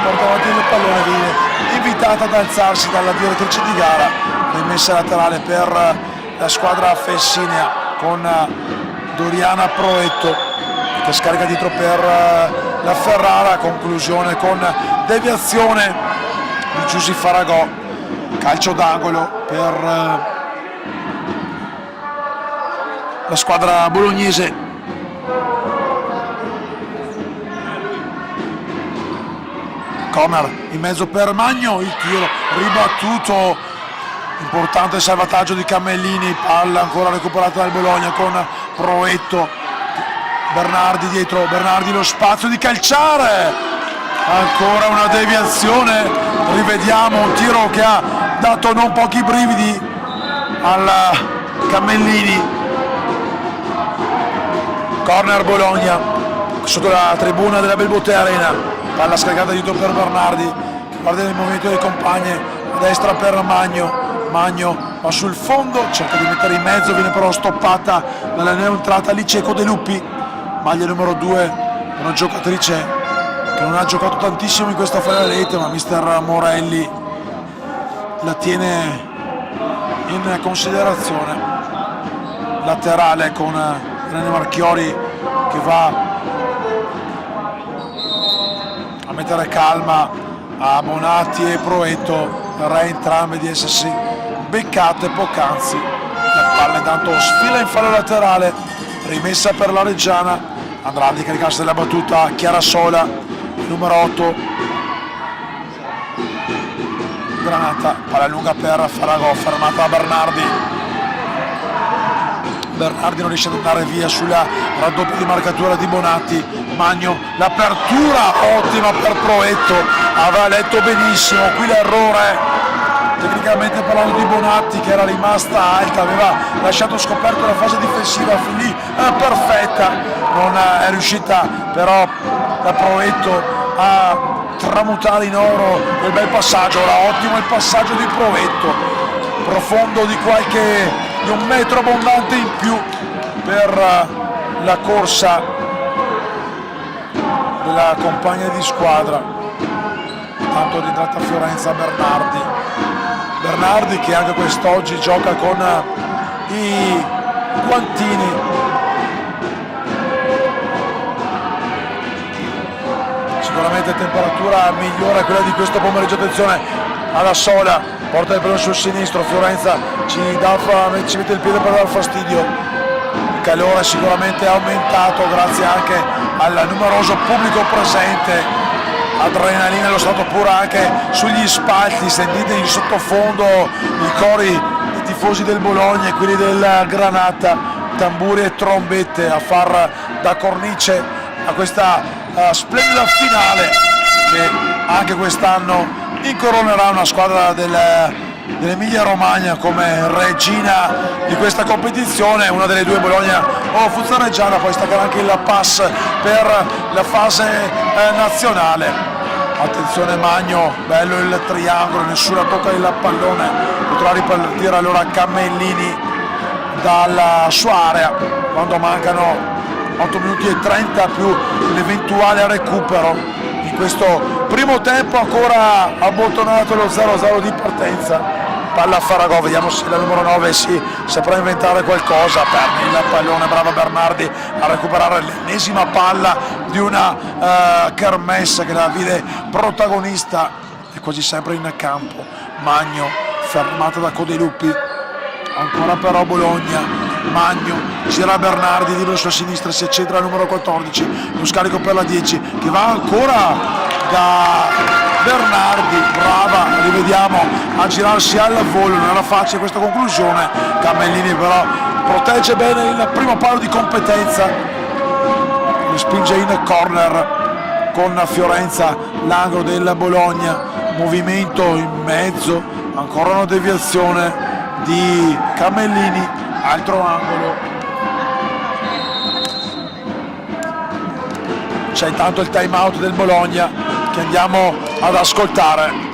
porta avanti il pallone, viene invitata ad alzarsi dalla direttrice di gara, rimessa laterale per la squadra fessinea con Doriana Proetto che scarica dietro per la Ferrara, conclusione con deviazione di Giussi Faragò, calcio d'angolo per la squadra bolognese. Corner in mezzo per Magno, il tiro ribattuto, importante salvataggio di Camellini, palla ancora recuperata dal Bologna con Proetto, Bernardi dietro, Bernardi lo spazio di calciare, ancora una deviazione, rivediamo un tiro che ha dato non pochi brividi al Camellini. Corner Bologna sotto la tribuna della Belbotea Arena, palla scaricata dietro per Bernardi, guarda il movimento delle compagne, a destra per Magno va sul fondo, cerca di mettere in mezzo, viene però stoppata dalla neoentrata Liceco De Lupi, maglia numero 2, una giocatrice che non ha giocato tantissimo in questa fase rete, ma mister Morelli la tiene in considerazione. Laterale con Irene Marchiori che va a mettere calma a Bonatti e Proetto, re entrambe di essersi beccate poc'anzi. La palla intanto sfila in fallo laterale, rimessa per la Reggiana, andrà a ricaricarsi della battuta Chiara Sola, numero 8. Granata, palla lunga per Faragò, fermata da Bernardi. Bernardi non riesce ad andare via sulla raddoppia di marcatura di Bonatti. Magno, l'apertura ottima per Proetto, aveva letto benissimo, qui l'errore tecnicamente parlando di Bonatti che era rimasta alta, aveva lasciato scoperto la fase difensiva fin lì perfetta, non è riuscita però da Proetto a tramutare in oro quel bel passaggio. Ora ottimo il passaggio di Proetto, profondo di un metro abbondante in più per la corsa della compagna di squadra. Tanto rientrata Fiorenza Bernardi che anche quest'oggi gioca con i guantini. Sicuramente temperatura migliore quella di questo pomeriggio. Attenzione alla Sola, porta il pallone sul sinistro, Fiorenza ci mette il piede per dar fastidio. Il calore sicuramente è aumentato grazie anche al numeroso pubblico presente, adrenalina allo stato puro anche sugli spalti, sentite in sottofondo i cori tifosi del Bologna e quelli del Granata, tamburi e trombette a far da cornice a questa splendida finale che anche quest'anno incoronerà una squadra dell'Emilia Romagna come regina di questa competizione, una delle due, Bologna o Futsal Reggiana, poi staccherà anche il pass per la fase nazionale. Attenzione Magno, bello il triangolo, nessuna tocca il pallone, potrà ripartire allora Cammellini dalla sua area quando mancano 8 minuti e 30 più l'eventuale recupero. In questo primo tempo ancora abbottonato lo 0-0 di partenza. Palla a Faragò, vediamo se la numero 9 si saprà inventare qualcosa. Perde il pallone, brava Bernardi a recuperare l'ennesima palla di una kermesse che la vide protagonista e quasi sempre in campo. Magno fermata da Codeluppi, ancora però Bologna. Magno gira Bernardi, libero sulla sinistra, si accentra il numero 14, lo scarico per la 10 che va ancora da Bernardi, brava, rivediamo, a girarsi al volo, non era facile questa conclusione. Cammellini però protegge bene il primo palo di competenza, lo spinge in corner con Fiorenza, l'angolo del Bologna, movimento in mezzo, ancora una deviazione di Cammellini, altro angolo. C'è intanto il time out del Bologna che andiamo ad ascoltare.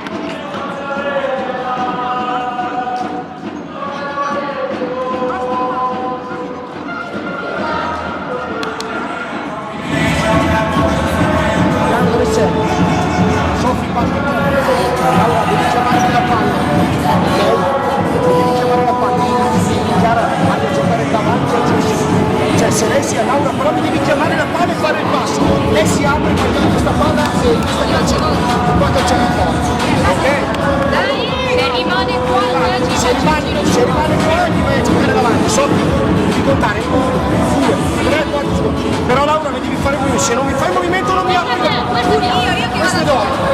Soffi passa allora devi chiamare la palla, devi chiamare la palla, Chiara voglio giocare davanti a Gesù, cioè se lei si Laura però mi devi chiamare la palla e fare il passo, lei si apre guardando questa palla e questa calciata quando c'è la forza, ok? Se rimane qua se rimane qua ti vai a giocare davanti, Soffi devi contare 1, 2, 3, 4, 5, però Laura mi devi fare il movimento, se non mi fai il movimento non mi apri la palla. Questo è dopo.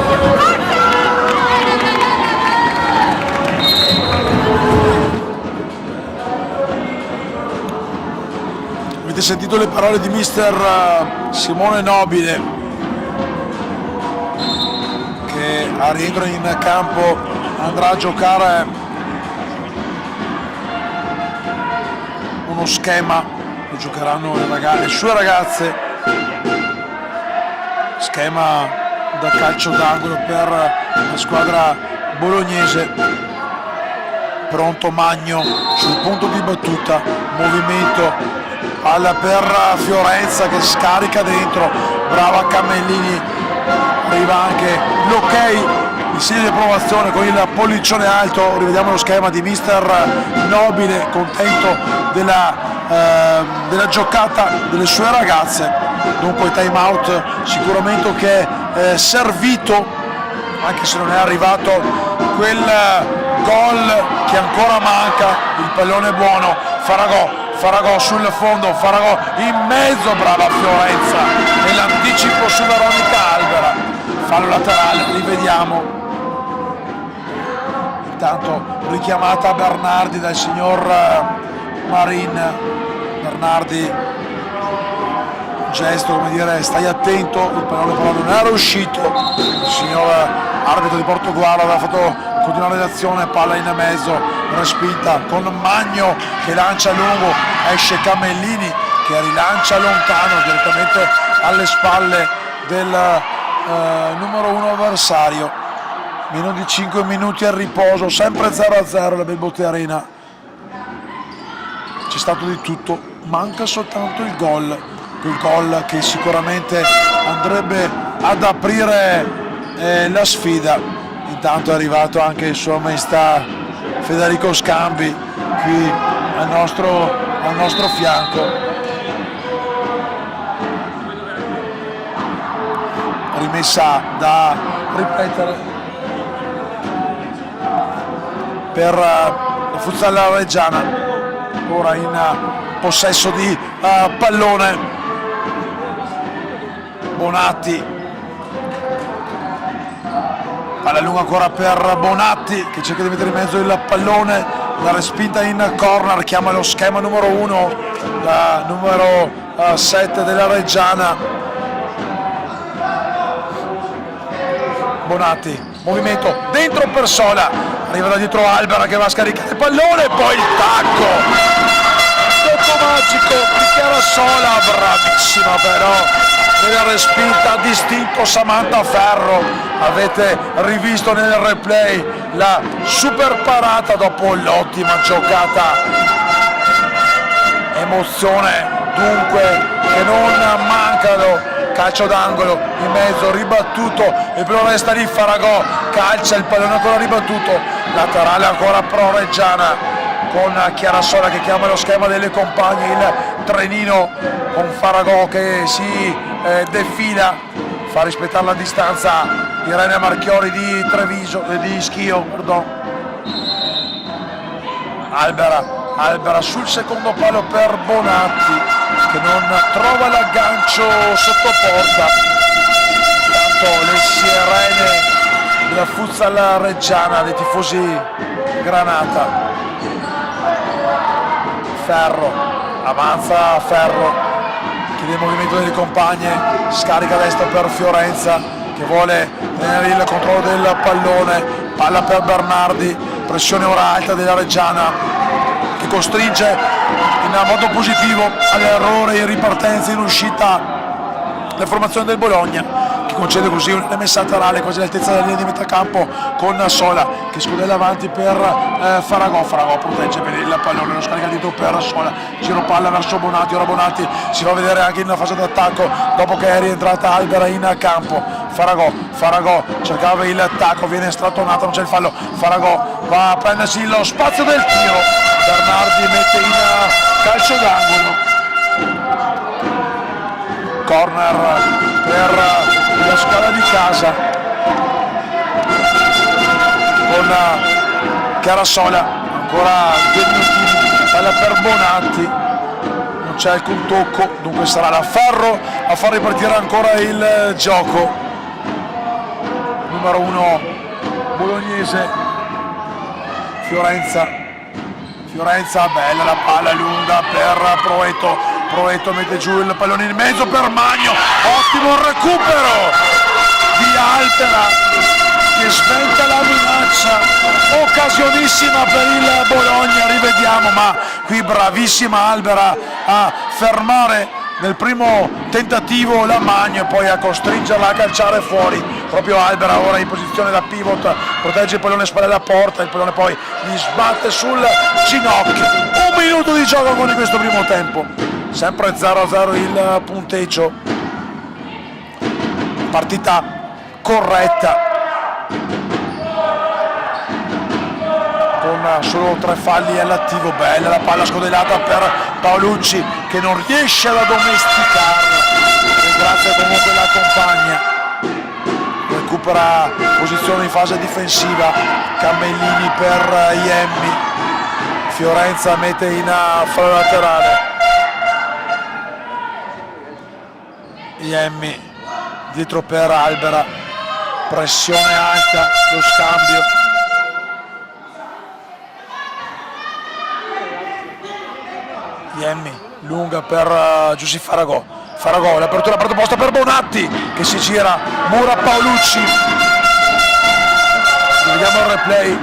Avete sentito le parole di mister Simone Nobile che a rientro in campo andrà a giocare uno schema che giocheranno le sue ragazze, schema da calcio d'angolo per la squadra bolognese. Pronto Magno sul punto di battuta, movimento, palla per Fiorenza che scarica dentro, brava Cammellini, arriva anche l'ok, il segno di approvazione con il pollicione alto. Rivediamo lo schema di mister Nobile, contento della giocata delle sue ragazze. Dunque time out sicuramente che è servito, anche se non è arrivato quel gol che ancora manca. Il pallone è buono, Faragò sul fondo, Faragò in mezzo, brava Fiorenza, e l'anticipo su Veronica Albera, fallo laterale, rivediamo. Intanto richiamata Bernardi dal signor Marin. Bernardi, gesto come dire stai attento, il pallone però non era uscito, il signor arbitro di Portogallo aveva fatto continuare l'azione, palla in mezzo, respinta con Magno che lancia lungo, esce Cammellini che rilancia lontano direttamente alle spalle del numero 1 avversario. Meno di 5 minuti al riposo, sempre 0-0 la Belbotti Arena, c'è stato di tutto, manca soltanto il gol, quel gol che sicuramente andrebbe ad aprire la sfida. Intanto è arrivato anche Sua Maestà Federico Scambi qui al nostro fianco. Rimessa da ripetere per la Futsal Reggiana, ora in possesso di pallone Bonatti. Palla lunga ancora per Bonatti che cerca di mettere in mezzo il pallone la respinta in corner, chiama lo schema numero 1, la numero 7 della Reggiana. Bonatti, movimento dentro per Sola, arriva da dietro Albera che va a scaricare il pallone, poi il tacco, tocco magico di Chiara Sola, bravissima però nella respinta, distinto Samantha Ferro. Avete rivisto nel replay la super parata dopo l'ottima giocata, emozione dunque che non mancano. Calcio d'angolo in mezzo, ribattuto, il pallone resta lì, Faragò calcia, il pallone ancora ribattuto, laterale ancora pro Reggiana con Chiara Sola che chiama lo schema delle compagne, il trenino con Faragò che si defila, fa rispettare la distanza Irene Marchiori di Treviso, di Schio, pardon. Albera sul secondo palo per Bonatti che non trova l'aggancio sotto porta. Intanto le sirene della futsal Reggiana, dei tifosi Granata. Ferro, avanza Ferro, chiede il movimento delle compagne, scarica a destra per Fiorenza che vuole tenere il controllo del pallone, palla per Bernardi, pressione ora alta della Reggiana che costringe in modo positivo all'errore in ripartenza, in uscita la formazione del Bologna, che concede così una rimessa laterale quasi all'altezza della linea di metà campo con Sola che scudella avanti per Faragò protegge bene il pallone, lo scarica dietro per Sola, giro palla verso Bonatti, ora Bonatti si fa vedere anche in fase d'attacco dopo che è rientrata Albera in campo. Faragò cercava il tacco, viene strattonata, non c'è il fallo, Faragò va a prendersi lo spazio del tiro, Bernardi mette in calcio d'angolo, corner per la squadra di casa con Chiara Sola, ancora 2 minuti, palla per Bonatti, non c'è alcun tocco, dunque sarà la Ferro a far ripartire ancora il gioco. Numero 1 bolognese, Fiorenza, bella la palla lunga per Proetto mette giù il pallone in mezzo per Magno, ottimo il recupero di Albera che sventa la minaccia, occasionissima per il Bologna, rivediamo, ma qui bravissima Albera a fermare nel primo tentativo la Magno e poi a costringerla a calciare fuori. Proprio Albera ora in posizione da pivot, protegge il pallone spalle alla porta, il pallone poi gli sbatte sul ginocchio. 1 minuto di gioco con questo primo tempo, sempre 0-0 il punteggio, partita corretta con solo 3 falli all'attivo. Bella la palla scodellata per Paolucci che non riesce ad addomesticarla, ringrazia comunque la compagna, recupera posizione in fase difensiva, Cammellini per Iemmi, Fiorenza mette in fallo laterale, Iemmi dietro per Albera, pressione alta, lo scambio, Iemmi lunga per Giussi Faragò, l'apertura proposta per Bonatti che si gira, mura Paolucci, vediamo il replay,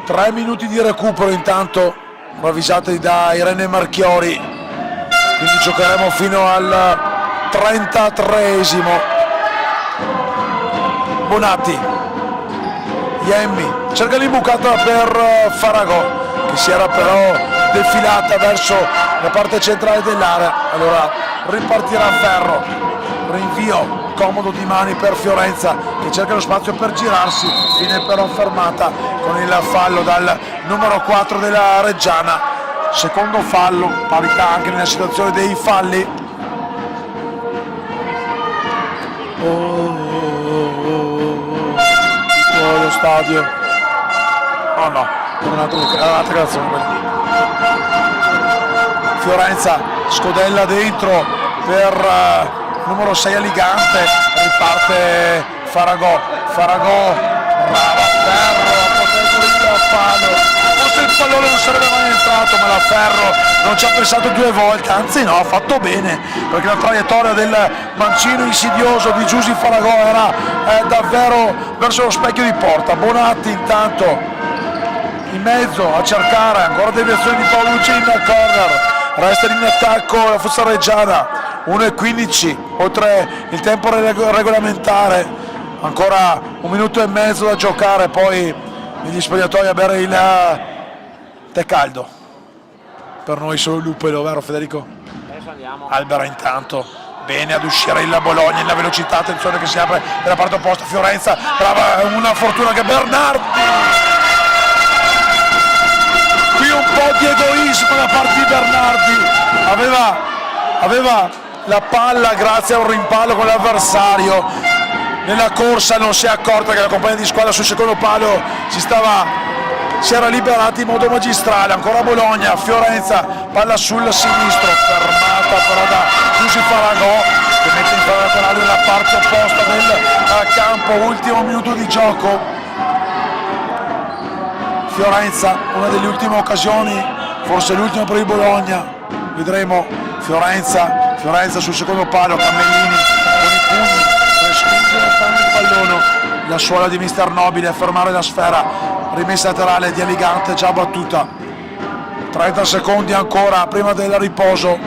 3 minuti di recupero intanto ravvisati da Irene Marchiori, quindi giocheremo fino al 33esimo. Bonatti, Iemmi cerca l'imbucata per Faragò che si era però defilata verso la parte centrale dell'area, allora ripartirà Ferro, rinvio comodo di mani per Fiorenza che cerca lo spazio per girarsi, viene però fermata con il fallo dal numero 4 della Reggiana, secondo fallo, parità anche nella situazione dei falli. Lo stadio, oh no, un'altra canzone quella. Fiorenza scodella dentro per numero 6 Aligante, riparte Faragò, brava Ferro a proteggere il palo, forse pallone non sarebbe mai entrato, ma la Ferro non ci ha pensato due volte, anzi no, ha fatto bene, perché la traiettoria del mancino insidioso di Giusy Faragò era davvero verso lo specchio di porta. Bonatti intanto in mezzo a cercare, ancora deviazione di Paolucci in corner, resta in attacco la Fussareggiana, 1:15 oltre il tempo regolamentare, ancora 1 minuto e mezzo da giocare, poi negli spogliatoi a bere il tè caldo. Per noi solo Lupelo, vero Federico? Adesso andiamo. Albera intanto bene ad uscire il Bologna in la velocità, attenzione che si apre dalla parte opposta, Fiorenza, brava, una fortuna che Bernardi, qui un po' di egoismo da parte di Bernardi, aveva la palla grazie a un rimpallo con l'avversario, nella corsa non si è accorta che la compagna di squadra sul secondo palo si era liberati in modo magistrale. Ancora Bologna, Fiorenza, palla sul sinistro, fermata però da Giusy Faragò che mette in fase laterale nella parte opposta del campo. Ultimo minuto di gioco, Fiorenza, una delle ultime occasioni, forse l'ultima per il Bologna, vedremo. Fiorenza sul secondo palo, Cammellini con i pugni respinge lontano il pallono, la suola di Mister Nobile a fermare la sfera, rimessa laterale di Elegante già battuta. 30 secondi ancora prima del riposo,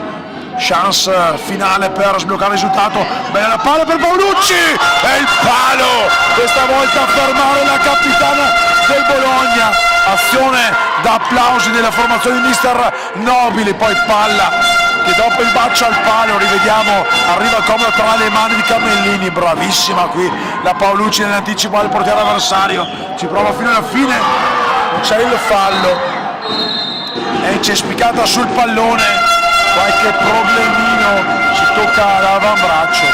chance finale per sbloccare il risultato. Bella la palla per Paolucci e il palo, questa volta a fermare la capitana del Bologna. Azione da applausi nella formazione di Mister Nobile, poi palla che dopo il bacio al palo, rivediamo, arriva comoda tra le mani di Cammellini, bravissima qui la Paolucci nell'anticipo al portiere avversario, ci prova fino alla fine, c'è il fallo, è incespicata sul pallone, qualche problemino, si tocca l'avambraccio,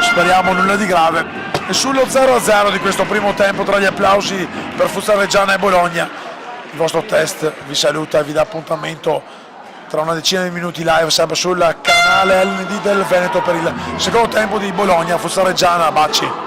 speriamo nulla di grave. E sullo 0-0 di questo primo tempo, tra gli applausi per Fussareggiana e Bologna, il vostro test vi saluta e vi dà appuntamento tra una decina di minuti live sempre sul canale LND del Veneto per il secondo tempo di Bologna Fussareggiana. Baci.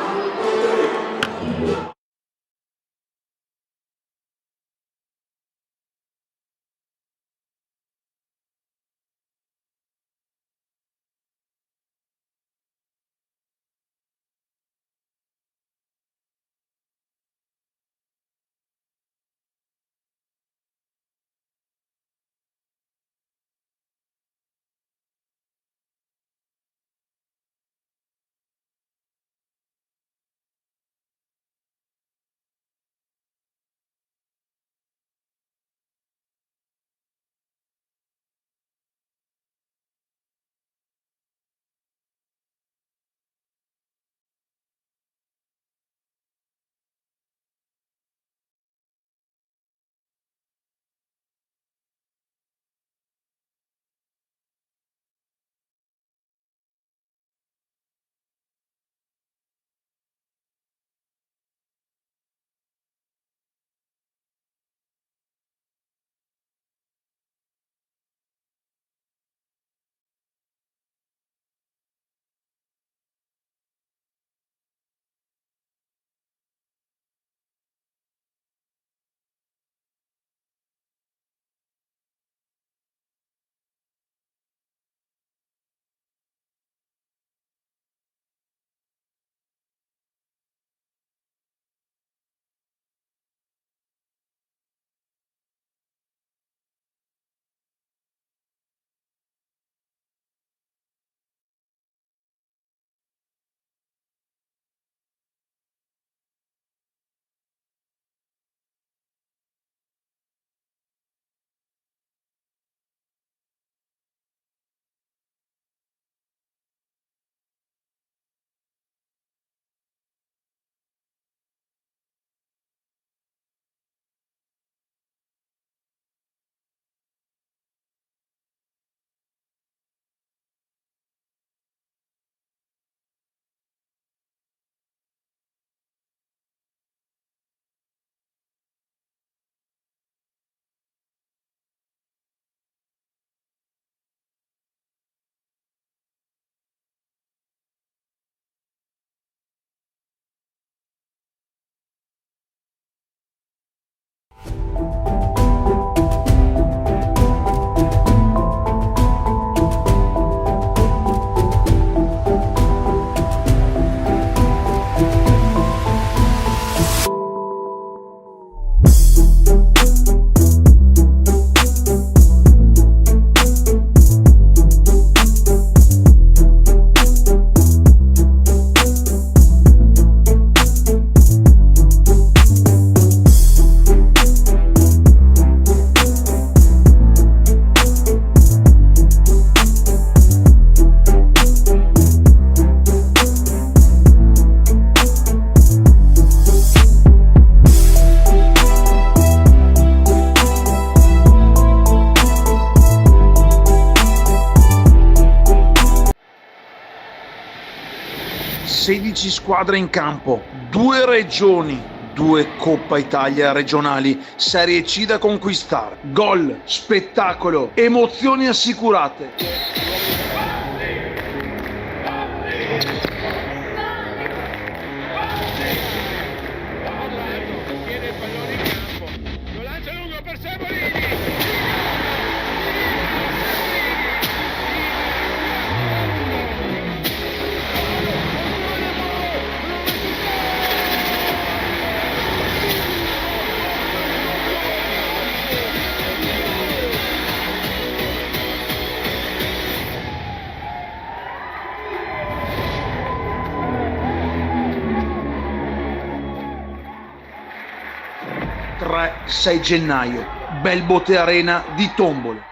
16 squadre in campo, 2 regioni, 2 Coppa Italia regionali, Serie C da conquistare. Gol, spettacolo, emozioni assicurate. Tiene il pallone in campo, lo lancia lungo per Sebolini. Tre, 6 gennaio, Belbote Arena di Tombolo.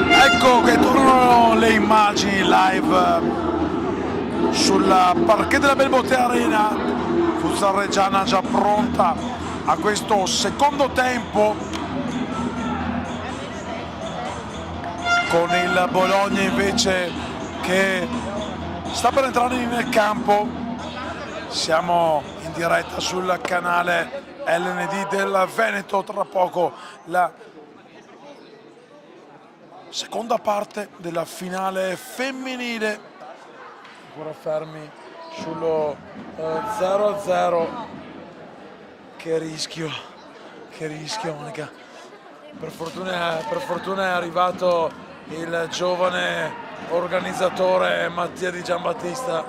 Ecco che tornano le immagini live sulla parquet della Belbote Arena. Futsal Reggiana già pronta a questo secondo tempo, con il Bologna invece che sta per entrare nel campo. Siamo in diretta sul canale LND del Veneto, tra poco la seconda parte della finale femminile. Ancora fermi sullo 0-0. Che rischio Monica. Per fortuna è arrivato il giovane organizzatore Mattia Di Giambattista.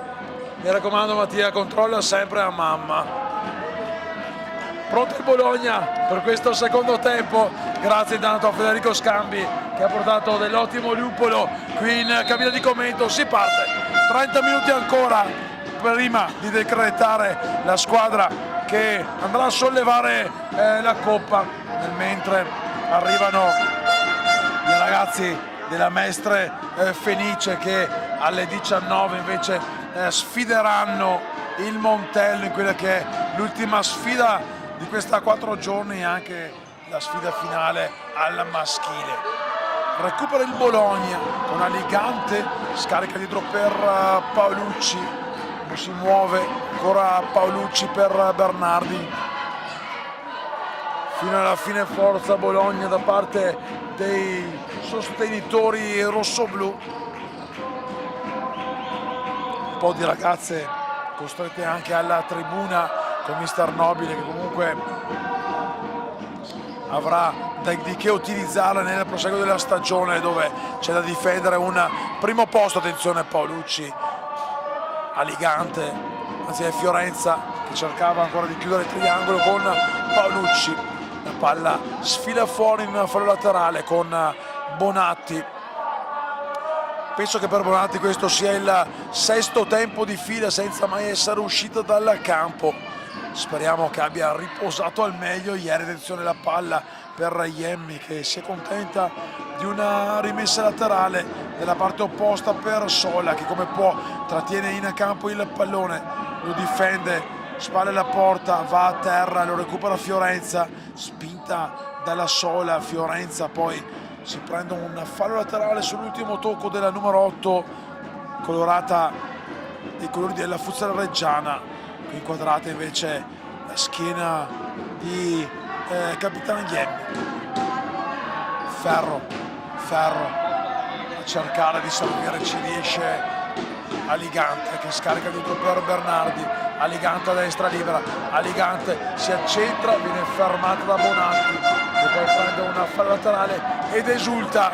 Mi raccomando Mattia, controlla sempre a mamma. Pronto il Bologna per questo secondo tempo, grazie intanto a Federico Scambi che ha portato dell'ottimo lupolo qui in cabina di commento. Si parte, 30 minuti ancora prima di decretare la squadra che andrà a sollevare la coppa, nel mentre arrivano i ragazzi della Mestre Fenice che alle 19 invece sfideranno il Montello in quella che è l'ultima sfida di questa 4 giorni e anche la sfida finale al maschile. Recupera il Bologna con Aligante, scarica dietro per Paolucci, si muove ancora Paolucci per Bernardi. Fino alla fine forza Bologna da parte dei sostenitori rossoblù. Un po' di ragazze costrette anche alla tribuna con mister Nobile che comunque avrà di che utilizzarla nel proseguo della stagione, dove c'è da difendere un primo posto. Attenzione Paolucci, Aligante, anzi è Fiorenza che cercava ancora di chiudere il triangolo con Paolucci. La palla sfila fuori in fallo laterale con Bonatti. Penso che per Bonatti questo sia il 6° tempo di fila senza mai essere uscito dal campo. Speriamo che abbia riposato al meglio ieri. Attenzione la palla per Iemmi che si accontenta di una rimessa laterale nella parte opposta per Sola che come può trattiene in campo il pallone, lo difende, spalle alla porta, va a terra, lo recupera Fiorenza, spinta dalla Sola. Fiorenza poi si prende un fallo laterale sull'ultimo tocco della numero 8 colorata dei colori della Futsal Reggiana. Qui inquadrata invece la schiena di Capitano Iemmi. Ferro a cercare di salvare, ci riesce Aligante che scarica dietro per Bernardi. Aligante a destra libera, Aligante si accentra, viene fermata da Bonatti che poi prende una fallo laterale ed esulta.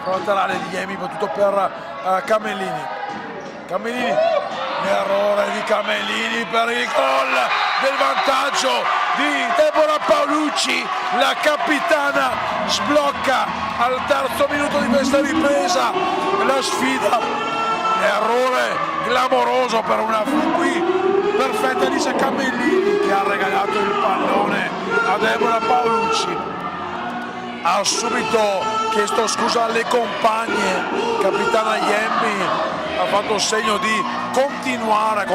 Fallo laterale di Iemmi battuto per Camellini. L'errore di Camellini per il gol del vantaggio di Deborah Paolucci. La capitana sblocca al 3° minuto di questa ripresa la sfida. Errore clamoroso per una qui perfetta di Camellini che ha regalato il pallone a Deborah Paolucci. Ha subito chiesto scusa alle compagne. Capitana Iemmi ha fatto segno di continuare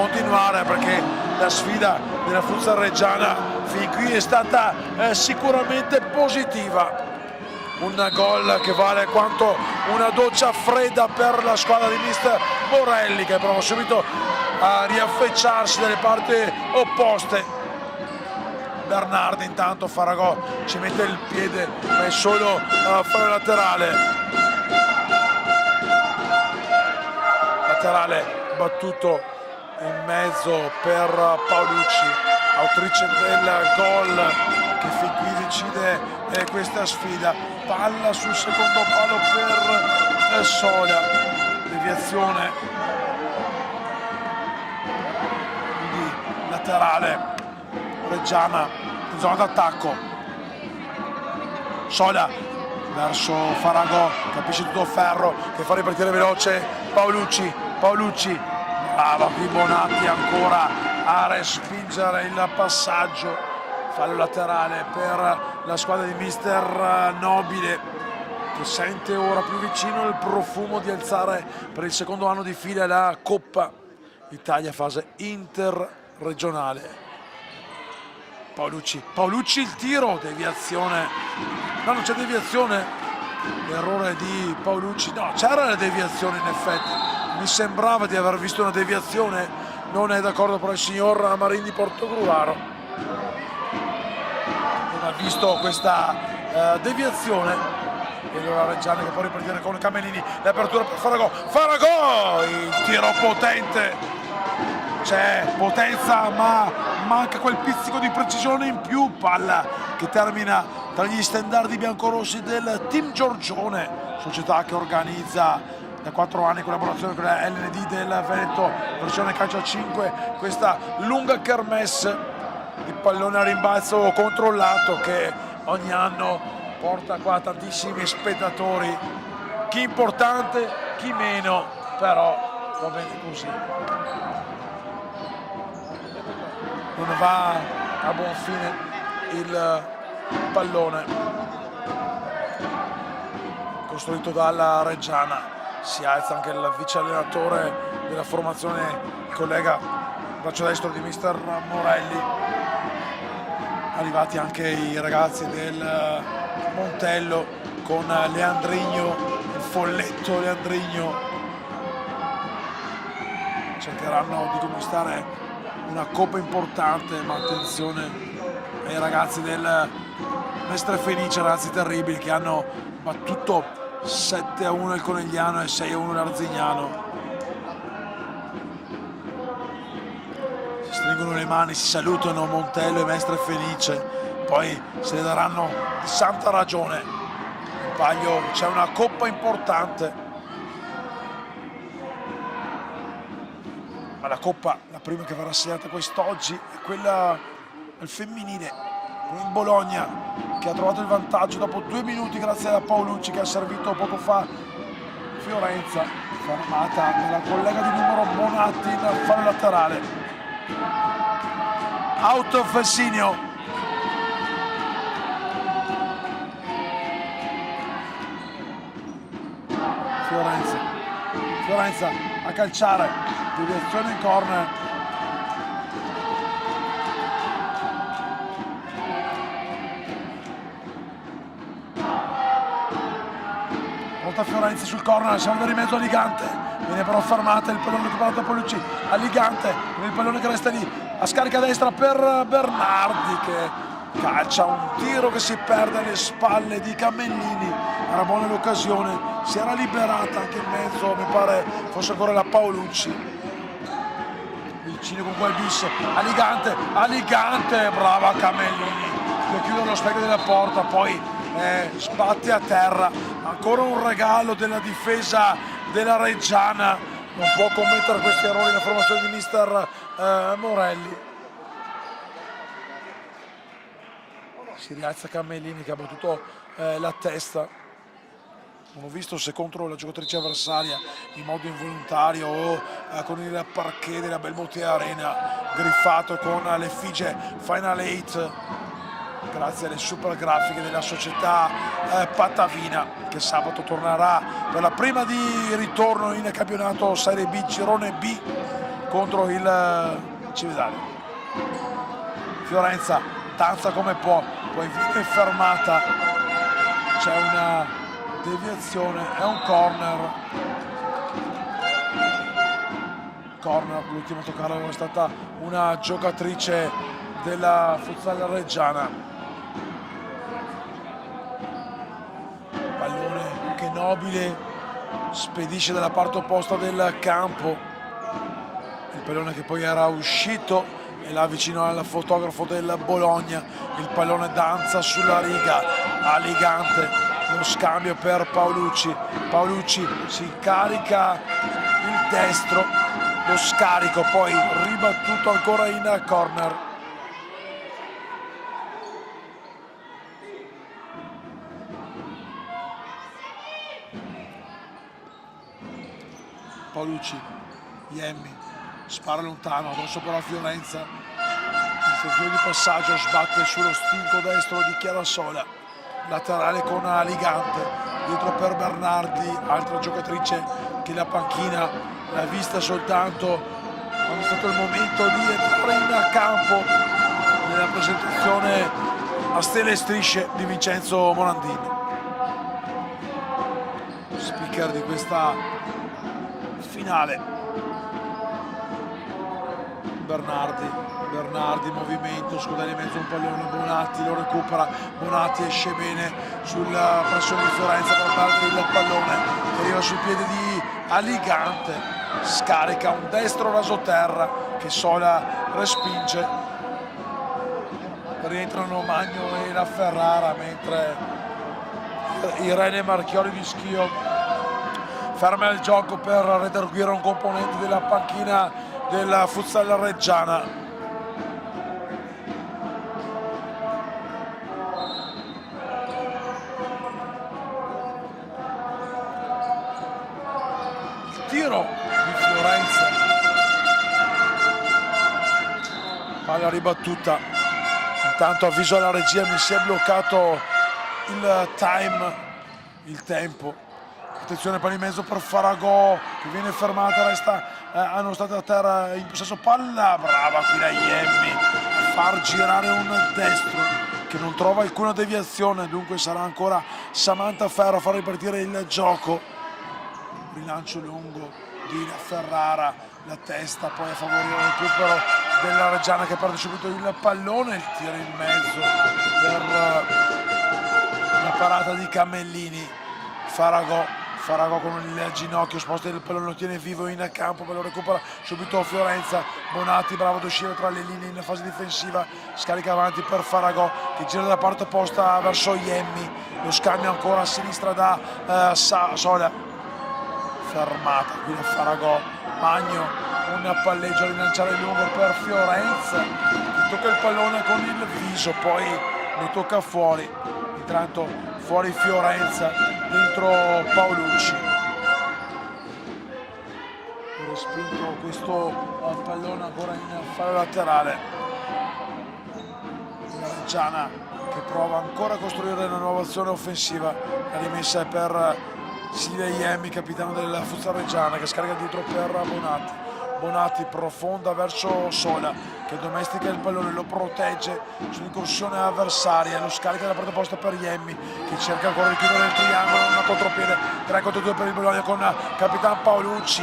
perché la sfida della Futsal Reggiana fin qui è stata sicuramente positiva. Un gol che vale quanto una doccia fredda per la squadra di mister Borelli che prova subito a riaffacciarsi dalle parti opposte. Bernardi intanto, Faragò ci mette il piede ma è solo a fare laterale battuto in mezzo per Paolucci, autrice del gol che fin qui decide questa sfida. Palla sul secondo palo per Sola, deviazione, quindi laterale Reggiana in zona d'attacco. Sola verso Faragò, capisce tutto Ferro che fa ripartire veloce Paolucci, brava qui Bonatti ancora a respingere il passaggio. Fallo laterale per la squadra di mister Nobile che sente ora più vicino il profumo di alzare per il 2° anno di fila la Coppa Italia fase interregionale. Paolucci il tiro, deviazione, no non c'è deviazione, l'errore di Paolucci, no c'era la deviazione in effetti, mi sembrava di aver visto una deviazione, non è d'accordo però il signor Marin di Portogruaro, non ha visto questa deviazione. E allora Reggiana che può ripartire con Camellini, l'apertura per Faragò, il tiro potente. C'è potenza ma manca quel pizzico di precisione in più. Palla che termina tra gli stendardi biancorossi del Team Giorgione, società che organizza da 4 anni in collaborazione con la LND del Veneto, versione calcio a 5, questa lunga kermesse di pallone a rimbalzo controllato che ogni anno porta qua tantissimi spettatori, chi importante, chi meno, però va bene così. Non va a buon fine il pallone costruito dalla Reggiana. Si alza anche il vice allenatore della formazione, il collega braccio destro di mister Morelli. Arrivati anche i ragazzi del Montello con Leandrigno, il folletto Leandrigno. Cercheranno di conquistare una coppa importante, ma attenzione ai ragazzi del Mestre Fenice, ragazzi terribili che hanno battuto 7-1 il Conegliano e 6-1 l'Arzignano. Si stringono le mani, si salutano Montello e Mestre Fenice, poi se ne daranno di santa ragione. In palio c'è una coppa importante, ma la coppa, la prima che verrà assegnata quest'oggi, è quella al femminile, con il Bologna che ha trovato il vantaggio dopo 2 minuti grazie a Paolucci che ha servito poco fa Fiorenza, fermata dalla collega di numero Bonatti in fallo laterale. Out of Fessinio. Fiorenza a calciare, deviazione in corner. Fiorenza sul corner, salva di mezzo a Ligante, viene però fermata, il pallone recuperato da Paolucci a Ligante, il pallone che resta lì a scarica destra per Bernardi che calcia un tiro che si perde alle spalle di Camellini. Era buona l'occasione, si era liberata anche in mezzo, mi pare fosse ancora la Paolucci, vicino con quel bis a Ligante, brava Camellini che chiude lo specchio della porta, poi sbatte a terra. Ancora un regalo della difesa della Reggiana, non può commettere questi errori la formazione di mister Morelli. Si rialza Camellini che ha battuto la testa, non ho visto se contro la giocatrice avversaria in modo involontario o con il parquet della Belmonte Arena griffato con l'effigie Final 8 grazie alle super grafiche della società Patavina, che sabato tornerà per la prima di ritorno in campionato Serie B, girone B, contro il Cividale. Fiorenza danza come può, poi viene fermata, c'è una deviazione, è un corner, l'ultima a toccarla è stata una giocatrice della Futsal Reggiana. Pallone che Nobile spedisce dalla parte opposta del campo, il pallone che poi era uscito e là vicino al fotografo del Bologna, il pallone danza sulla riga a Ligante, lo scambio per Paolucci si carica il destro, lo scarico poi ribattuto ancora in corner. Paolucci, Iemmi, spara lontano, adesso però Fiorenza, in funzione di passaggio sbatte sullo stinco destro di Chiarasola, laterale con Ligante, dietro per Bernardi, altra giocatrice che la panchina l'ha vista soltanto quando è stato il momento di entrare in campo nella presentazione a stelle e strisce di Vincenzo Morandini, speaker di questa finale. Bernardi movimento, scudare in mezzo un pallone, Bonatti lo recupera, Bonatti esce bene sulla pressione di Fiorenza per perdere il pallone che arriva sul piede di Aligante, scarica un destro rasoterra che Sola respinge, rientrano Magno e la Ferrara mentre Irene Marchiori di Schio ferma il gioco per redarguire un componente della panchina della Futsal Reggiana. tiro di Fiorenza, palla ribattuta. Intanto avviso alla regia, mi si è bloccato il tempo. Attenzione, palla in mezzo per Faragò che viene fermata, hanno state a terra in possesso palla, brava qui la Iemmi a far girare un destro che non trova alcuna deviazione, dunque sarà ancora Samantha Ferro a far ripartire il gioco. Rilancio lungo di Ferrara, la testa poi a favorire il recupero della Reggiana che perde subito il pallone, il tiro in mezzo per la parata di Camellini. Faragò con il ginocchio, sposta il pallone, lo tiene vivo in campo, poi lo recupera subito Fiorenza. Bonatti bravo ad uscire tra le linee in fase difensiva, scarica avanti per Faragò che gira da parte opposta verso Iemmi, lo scambia ancora a sinistra da Sola, fermata qui da Faragò. Magno, un palleggio a rilanciare lungo per Fiorenza che tocca il pallone con il viso, poi lo tocca fuori. Intanto fuori Fiorenza, dentro Paolucci. Respinto questo pallone ancora in fallo laterale. La Reggiana che prova ancora a costruire una nuova azione offensiva. La rimessa è per Silvia Iemmi, capitano della Futsal Reggiana, che scarica dietro per Bonatti. Bonatti profonda verso Sola che domestica il pallone, lo protegge sull'incursione avversaria, lo scarica dalla parte opposta per Iemmi che cerca ancora di chiudere il triangolo, una contropiede, 3 contro 2 per il Bologna con capitano Paolucci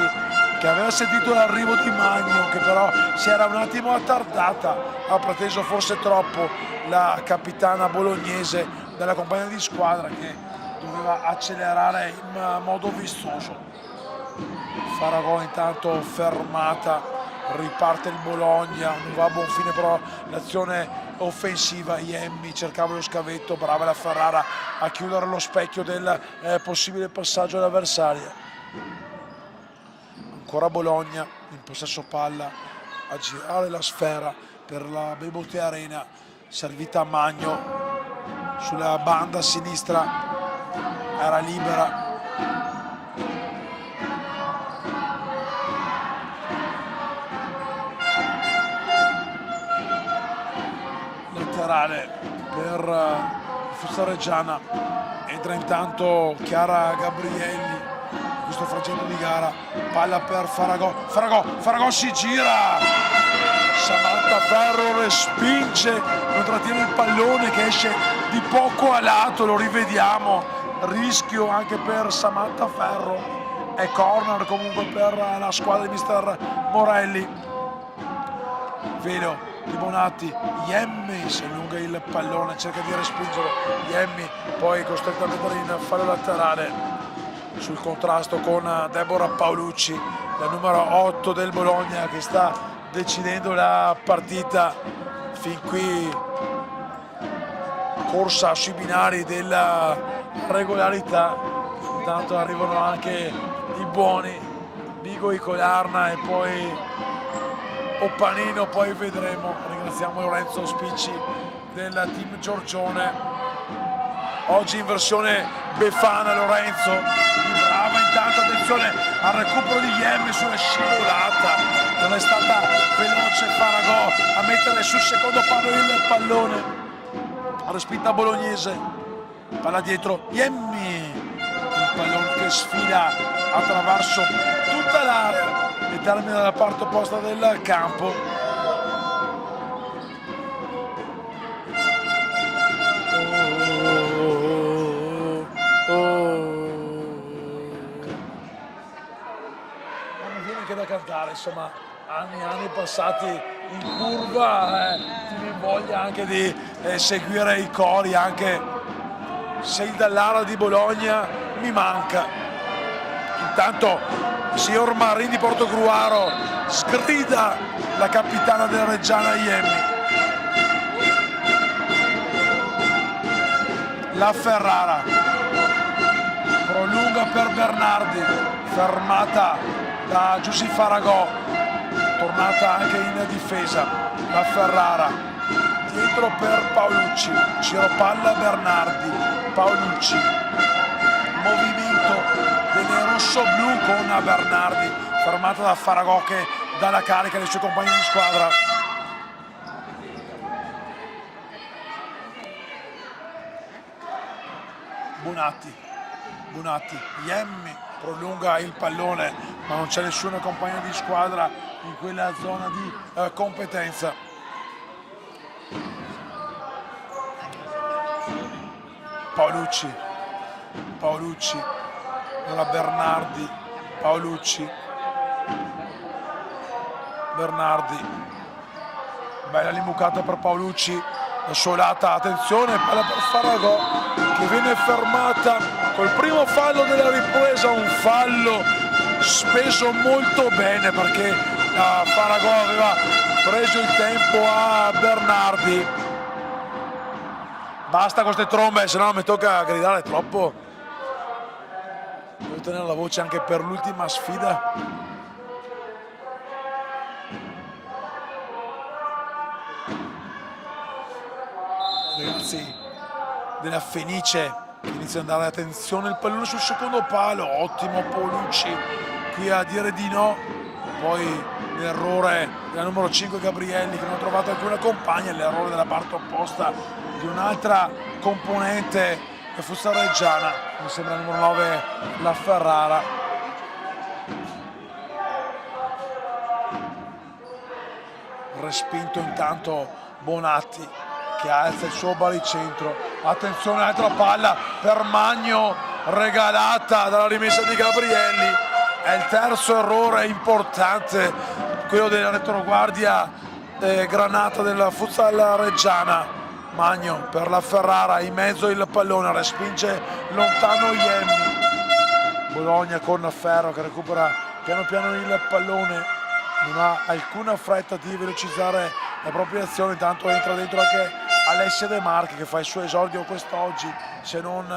che aveva sentito l'arrivo di Magno, che però si era un attimo attardata, ha preteso forse troppo la capitana bolognese della compagna di squadra che doveva accelerare in modo vistoso. Faragò intanto fermata, riparte il Bologna, non va a buon fine però l'azione offensiva. Iemmi cercava lo scavetto, brava la Ferrara a chiudere lo specchio del possibile passaggio all'avversaria. Ancora Bologna in possesso palla, a girare la sfera per la Bebote Arena, servita a Magno sulla banda sinistra, era libera. Laterale per il Futsal Reggiana, entra intanto Chiara Gabrielli in questo frangente di gara, palla per Faragò si gira, Samantha Ferro respinge, non trattiene il pallone che esce di poco a lato, lo rivediamo, rischio anche per Samantha Ferro, è corner comunque per la squadra di mister Morelli. Velo di Bonatti, Iemmi si allunga il pallone, cerca di respingerlo, Iemmi poi costretto a mettere in fallo laterale sul contrasto con Deborah Paolucci, la numero 8 del Bologna che sta decidendo la partita fin qui, corsa sui binari della regolarità. Intanto arrivano anche i buoni Bigo Icolarna e poi Oppanino, poi vedremo. Ringraziamo Lorenzo Spicci del team Giorgione, oggi in versione Befana. Lorenzo brava, intanto attenzione al recupero di Iemmi sulla scivolata, non è stata veloce Faragò a mettere sul secondo palo il pallone, respinta bolognese, palla dietro Iemmi, il pallone che sfila attraverso tutta l'area e termina dalla parte opposta del campo. Non viene che da cantare, insomma, anni passati in curva, ti viene voglia anche di seguire i cori, anche se il dall'ala di Bologna mi manca. Intanto signor Marin di Portogruaro sgrida la capitana della Reggiana Iemmi. La Ferrara prolunga per Bernardi, fermata da Giussi Faragò, tornata anche in difesa. La Ferrara dietro per Paolucci, giro palla Bernardi, Paolucci, movimento delle rosso-blu con Bernardi, fermata da Faragò che dà la carica ai suoi compagni di squadra. Bonatti, Iemmi prolunga il pallone, ma non c'è nessun compagno di squadra in quella zona di competenza. Paolucci, ora Bernardi, bella l'imbucata per Paolucci, la solata, attenzione, palla per Faragò che viene fermata col primo fallo della ripresa, un fallo speso molto bene perché Faragò aveva preso il tempo a Bernardi. Basta con queste trombe, se no mi tocca gridare troppo. Devo tenere la voce anche per l'ultima sfida. Ragazzi della Fenice che inizia ad andare, attenzione, il pallone sul secondo palo, ottimo Paolucci qui a dire di no, poi l'errore della numero 5 Gabrielli che non ha trovato alcuna compagna, l'errore della parte opposta di un'altra componente che fosse reggiana, mi sembra il numero 9 la Ferrara. Respinto intanto Bonatti che alza il suo baricentro, attenzione, altra palla per Magno regalata dalla rimessa di Gabrielli, è il terzo errore importante, quello della retroguardia granata della Futsal Reggiana. Magno per la Ferrara, in mezzo il pallone, respinge lontano Iemmi. Bologna con Ferro che recupera piano piano il pallone, non ha alcuna fretta di velocizzare la propria azione, intanto entra dentro anche Alessia De Marchi che fa il suo esordio quest'oggi, se non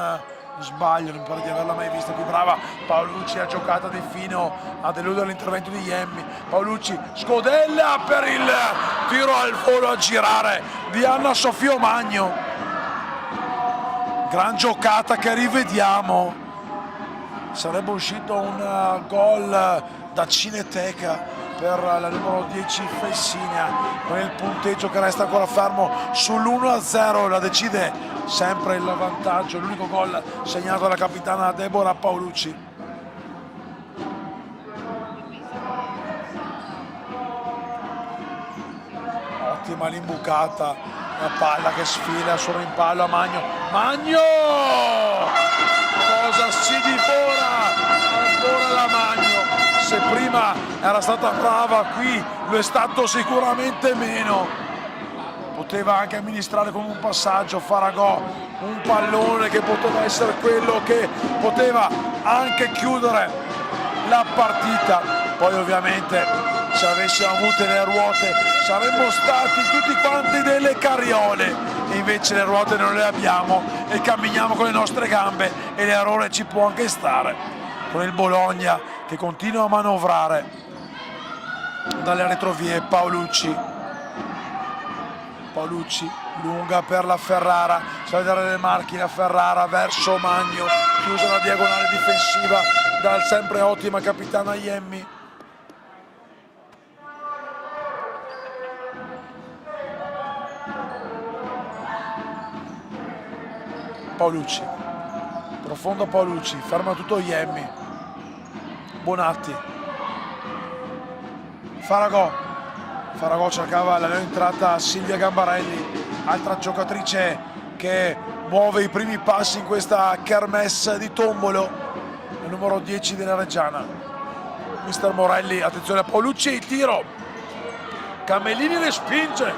sbaglio, non mi pare di averla mai vista più brava. Paolucci ha giocata di fino a deludere l'intervento di Iemmi. Paolucci scodella per il tiro al volo a girare di Anna Sofia Magno, gran giocata che rivediamo, sarebbe uscito un gol da Cineteca per la numero 10 Fessinia, con il punteggio che resta ancora fermo sull'1-0, la decide sempre il vantaggio, l'unico gol segnato dalla capitana Deborah Paolucci. Ottima l'imbucata, la palla che sfila sul rimpallo a Magno, cosa si divora ancora la Magno, se prima era stata brava qui lo è stato sicuramente meno, poteva anche amministrare con un passaggio Faragò un pallone che poteva essere quello che poteva anche chiudere la partita. Poi ovviamente se avessimo avuto le ruote saremmo stati tutti quanti delle carriole, e invece le ruote non le abbiamo e camminiamo con le nostre gambe, e l'errore ci può anche stare, con il Bologna che continua a manovrare dalle retrovie. Paolucci lunga per la Ferrara, sa vedere Le Marchi, la Ferrara verso Magno, chiusa la diagonale difensiva dal sempre ottima capitana Iemmi. Paolucci, profondo Paolucci, ferma tutto Iemmi. Bonatti, Faragò cercava la entrata Silvia Gambarelli, altra giocatrice che muove i primi passi in questa kermesse di tombolo, il numero 10 della Reggiana. Mister Morelli, attenzione a Paolucci, tiro, Camellini respinge,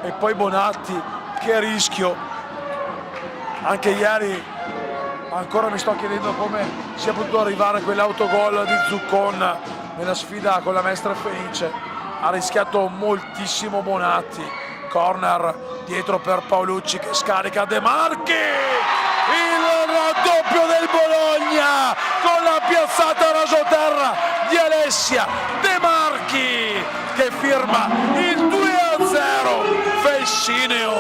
e poi Bonatti, che rischio, anche ieri ancora mi sto chiedendo come sia potuto arrivare quell'autogol di Zuccon nella sfida con la Mestre Fenice. Ha rischiato moltissimo Bonatti, corner dietro per Paolucci che scarica De Marchi, il raddoppio del Bologna con la piazzata rasoterra di Alessia De Marchi che firma il 2-0 Fessineo,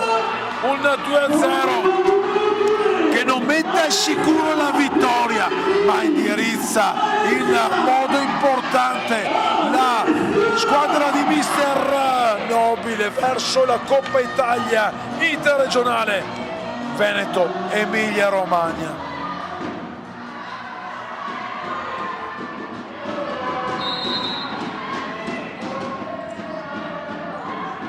un 2-0 che non mette al sicuro la vittoria ma indirizza rialza in modo importante la squadra di mister Nobile verso la Coppa Italia interregionale Veneto Emilia Romagna.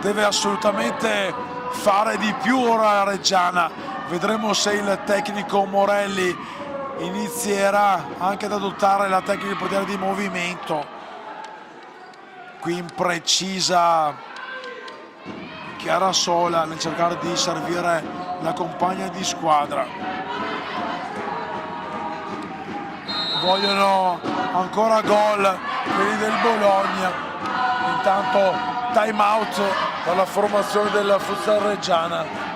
Deve assolutamente fare di più ora la Reggiana. Vedremo se il tecnico Morelli inizierà anche ad adottare la tecnica di potere di movimento. Qui imprecisa Chiara Sola nel cercare di servire la compagna di squadra. Vogliono ancora gol quelli del Bologna. Intanto time out per la formazione della Futsal Reggiana.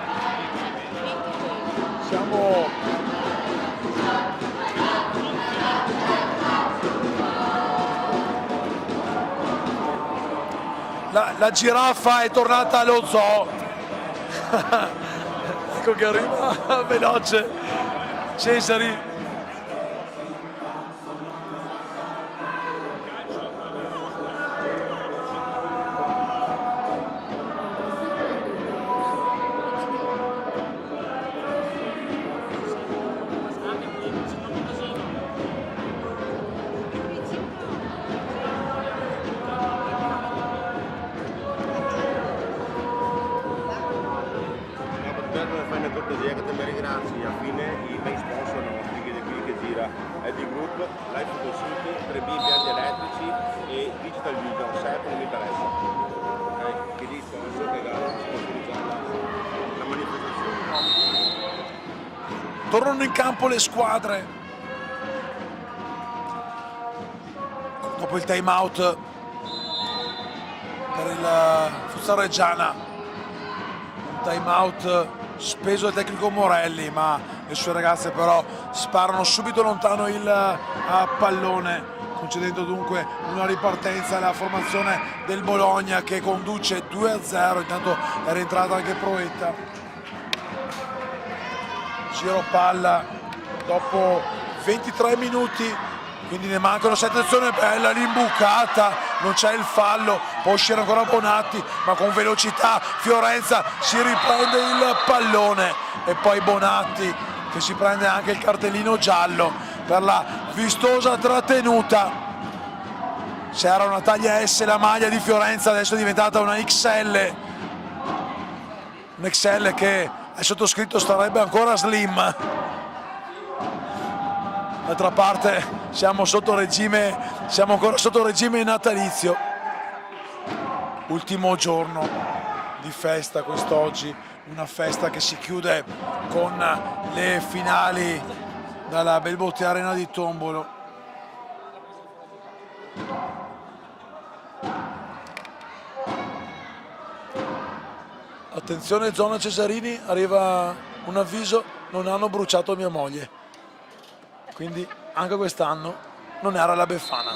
La giraffa è tornata allo zoo. Ecco che arriva veloce Cesari. Tornano in campo le squadre dopo il time out per il Futsal Reggiana, un time out speso dal tecnico Morelli, ma le sue ragazze però sparano subito lontano il pallone, concedendo dunque una ripartenza alla formazione del Bologna che conduce 2-0. Intanto è rientrata anche Proetta. Giro palla dopo 23 minuti, quindi ne mancano 7 azioni. Bella l'imbucata, non c'è il fallo, può uscire ancora Bonatti, ma con velocità Fiorenza si riprende il pallone e poi Bonatti che si prende anche il cartellino giallo per la vistosa trattenuta. C'era una taglia S la maglia di Fiorenza, adesso è diventata una XL, un XL che il sottoscritto starebbe ancora slim. D'altra parte siamo ancora sotto regime natalizio. Ultimo giorno di festa quest'oggi, una festa che si chiude con le finali dalla Belbotti Arena di Tombolo. Attenzione zona Cesarini, arriva un avviso, non hanno bruciato mia moglie, quindi anche quest'anno non era la Befana.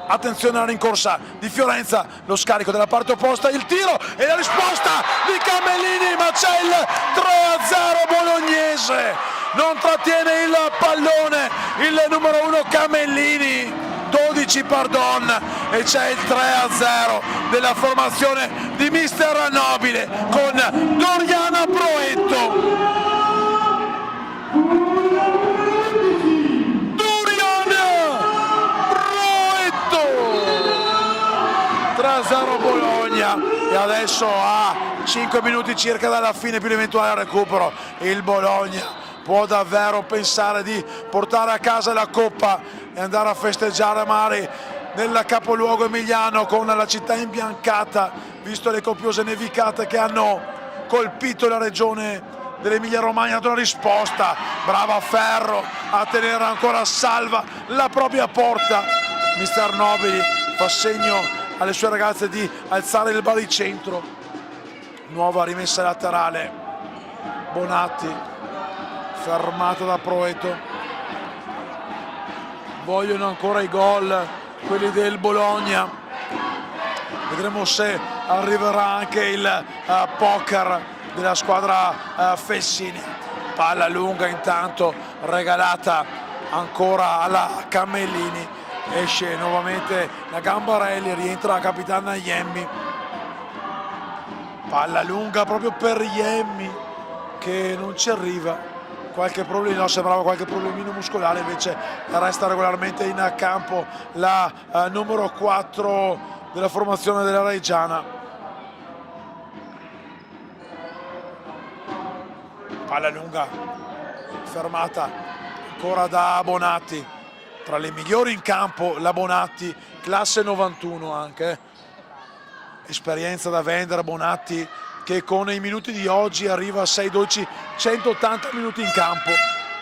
Attenzione alla rincorsa di Fiorenza, lo scarico dalla parte opposta, il tiro e la risposta di Camellini, ma c'è il 3-0 bolognese, non trattiene il pallone il numero 1 Camellini, 12 pardon, e c'è il 3-0 della formazione di mister Nobile con Doriana Proetto. Doriana Proetto, 3-0 Bologna, e adesso a 5 minuti circa dalla fine più l'eventuale recupero il Bologna può davvero pensare di portare a casa la Coppa e andare a festeggiare magari nel capoluogo emiliano con la città imbiancata, visto le copiose nevicate che hanno colpito la regione dell'Emilia Romagna. Una risposta, brava Ferro a tenere ancora salva la propria porta. Mister Nobili fa segno alle sue ragazze di alzare il baricentro. Nuova rimessa laterale, Bonatti fermata da Proetto. Vogliono ancora i gol quelli del Bologna, vedremo se arriverà anche il poker della squadra Fessini. Palla lunga intanto regalata ancora alla Cammellini, esce nuovamente la Gambarelli, rientra la capitana Iemmi, palla lunga proprio per Iemmi che non ci arriva, qualche problema, no, sembrava qualche problemino muscolare, invece resta regolarmente in campo la numero 4 della formazione della Reggiana. Palla lunga fermata ancora da Bonatti, tra le migliori in campo la Bonatti, classe 91 anche, esperienza da vendere Bonatti, che con i minuti di oggi arriva a 6-12, 180 minuti in campo,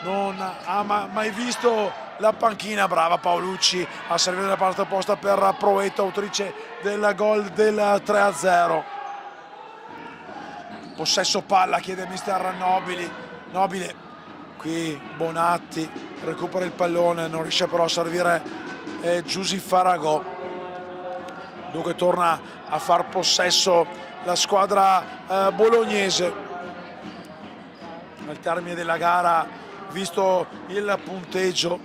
non ha mai visto la panchina. Brava Paolucci a servire dalla parte opposta per Proetto, autrice del gol del 3-0. Possesso palla, chiede mister Nobile, qui Bonatti recupera il pallone, non riesce però a servire Giusy Faragò, dunque torna a far possesso la squadra bolognese. Al termine della gara, visto il punteggio,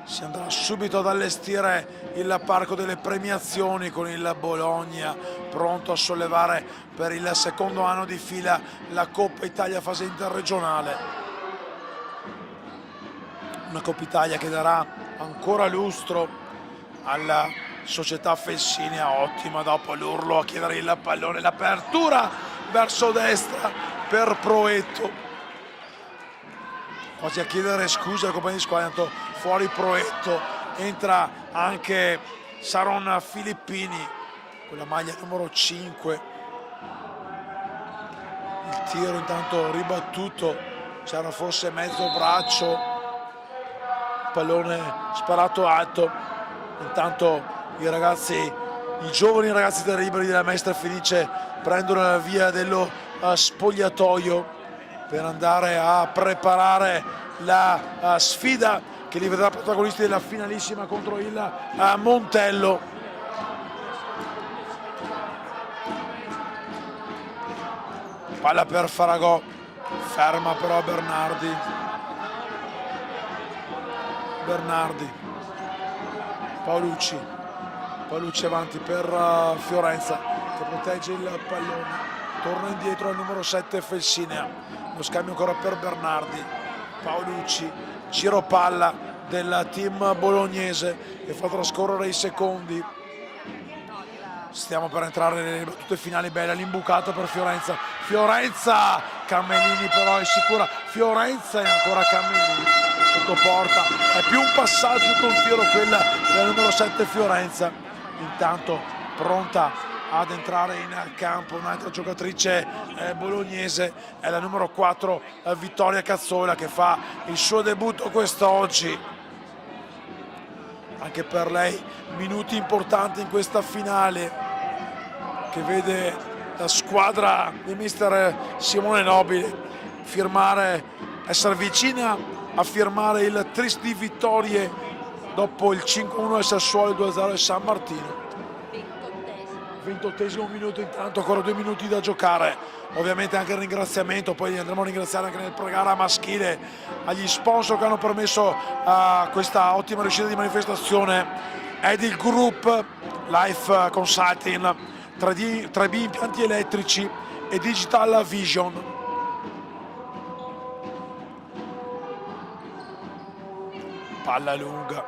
si andrà subito ad allestire il parco delle premiazioni con il Bologna pronto a sollevare per il secondo anno di fila la Coppa Italia fase interregionale. Una Coppa Italia che darà ancora lustro alla società Felsinea, ottima dopo l'urlo a chiedere il pallone, l'apertura verso destra per Proetto, quasi a chiedere scusa al compagno di squadra, tanto fuori Proetto, entra anche Saron Filippini con la maglia numero 5, il tiro intanto ribattuto, c'era forse mezzo braccio, pallone sparato alto, intanto i giovani ragazzi terribili della Maestra Felice prendono la via dello spogliatoio per andare a preparare la sfida che li vedrà protagonisti della finalissima contro il Montello. Palla per Faragò, ferma però Bernardi, Paolucci avanti per Fiorenza che protegge il pallone, torna indietro al numero 7 Felsinea, lo scambio ancora per Bernardi, Paolucci, giro palla del team bolognese che fa trascorrere i secondi. Stiamo per entrare nelle battute finali, bella l'imbucata per Fiorenza, Cammellini però è sicura, Fiorenza e ancora Cammellini sotto porta, è più un passaggio che un tiro quella del numero 7 Fiorenza. Intanto pronta ad entrare in campo un'altra giocatrice bolognese, è la numero 4 Vittoria Cazzola, che fa il suo debutto quest'oggi. Anche per lei minuti importanti in questa finale che vede la squadra di mister Simone Nobile essere vicina a firmare il tris di vittorie dopo il 5-1 al Sassuolo, il 2-0 al San Martino. 28esimo minuto, intanto ancora 2 minuti da giocare, ovviamente anche il ringraziamento, poi andremo a ringraziare anche nel pre-gara maschile agli sponsor che hanno permesso questa ottima riuscita di manifestazione, Edil Group, Life Consulting, 3B impianti elettrici e Digital Vision. Palla lunga,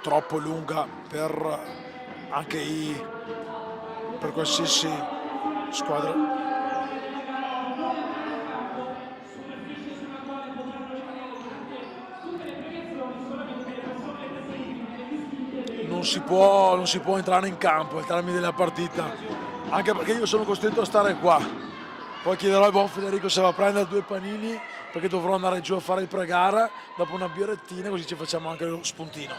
troppo lunga per qualsiasi squadra. Non si può entrare in campo al termine della partita, anche perché io sono costretto a stare qua. Poi chiederò al buon Federico se va a prendere 2 panini, perché dovrò andare giù a fare il pre-gara dopo una birrettina, così ci facciamo anche lo spuntino.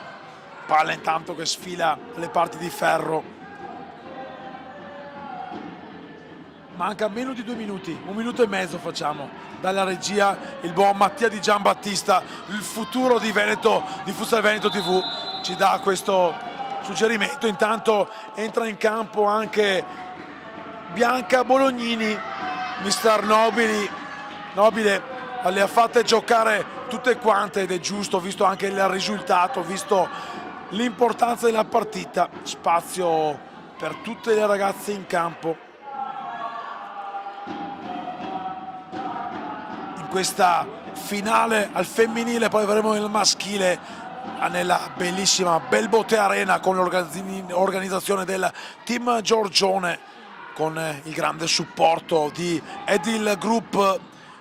Palla intanto che sfila alle parti di ferro. Manca meno di 2 minuti, 1 minuto e mezzo facciamo. Dalla regia il buon Mattia Di Giambattista, il futuro di Futsal Veneto TV, ci dà questo suggerimento. Intanto entra in campo anche Bianca Bolognini, mister Nobile le ha fatte giocare tutte quante, ed è giusto visto anche il risultato, visto l'importanza della partita. Spazio per tutte le ragazze in campo in questa finale al femminile. Poi avremo il maschile nella bellissima Belbote Arena con l'organizzazione del team Giorgione, con il grande supporto di Edil Group,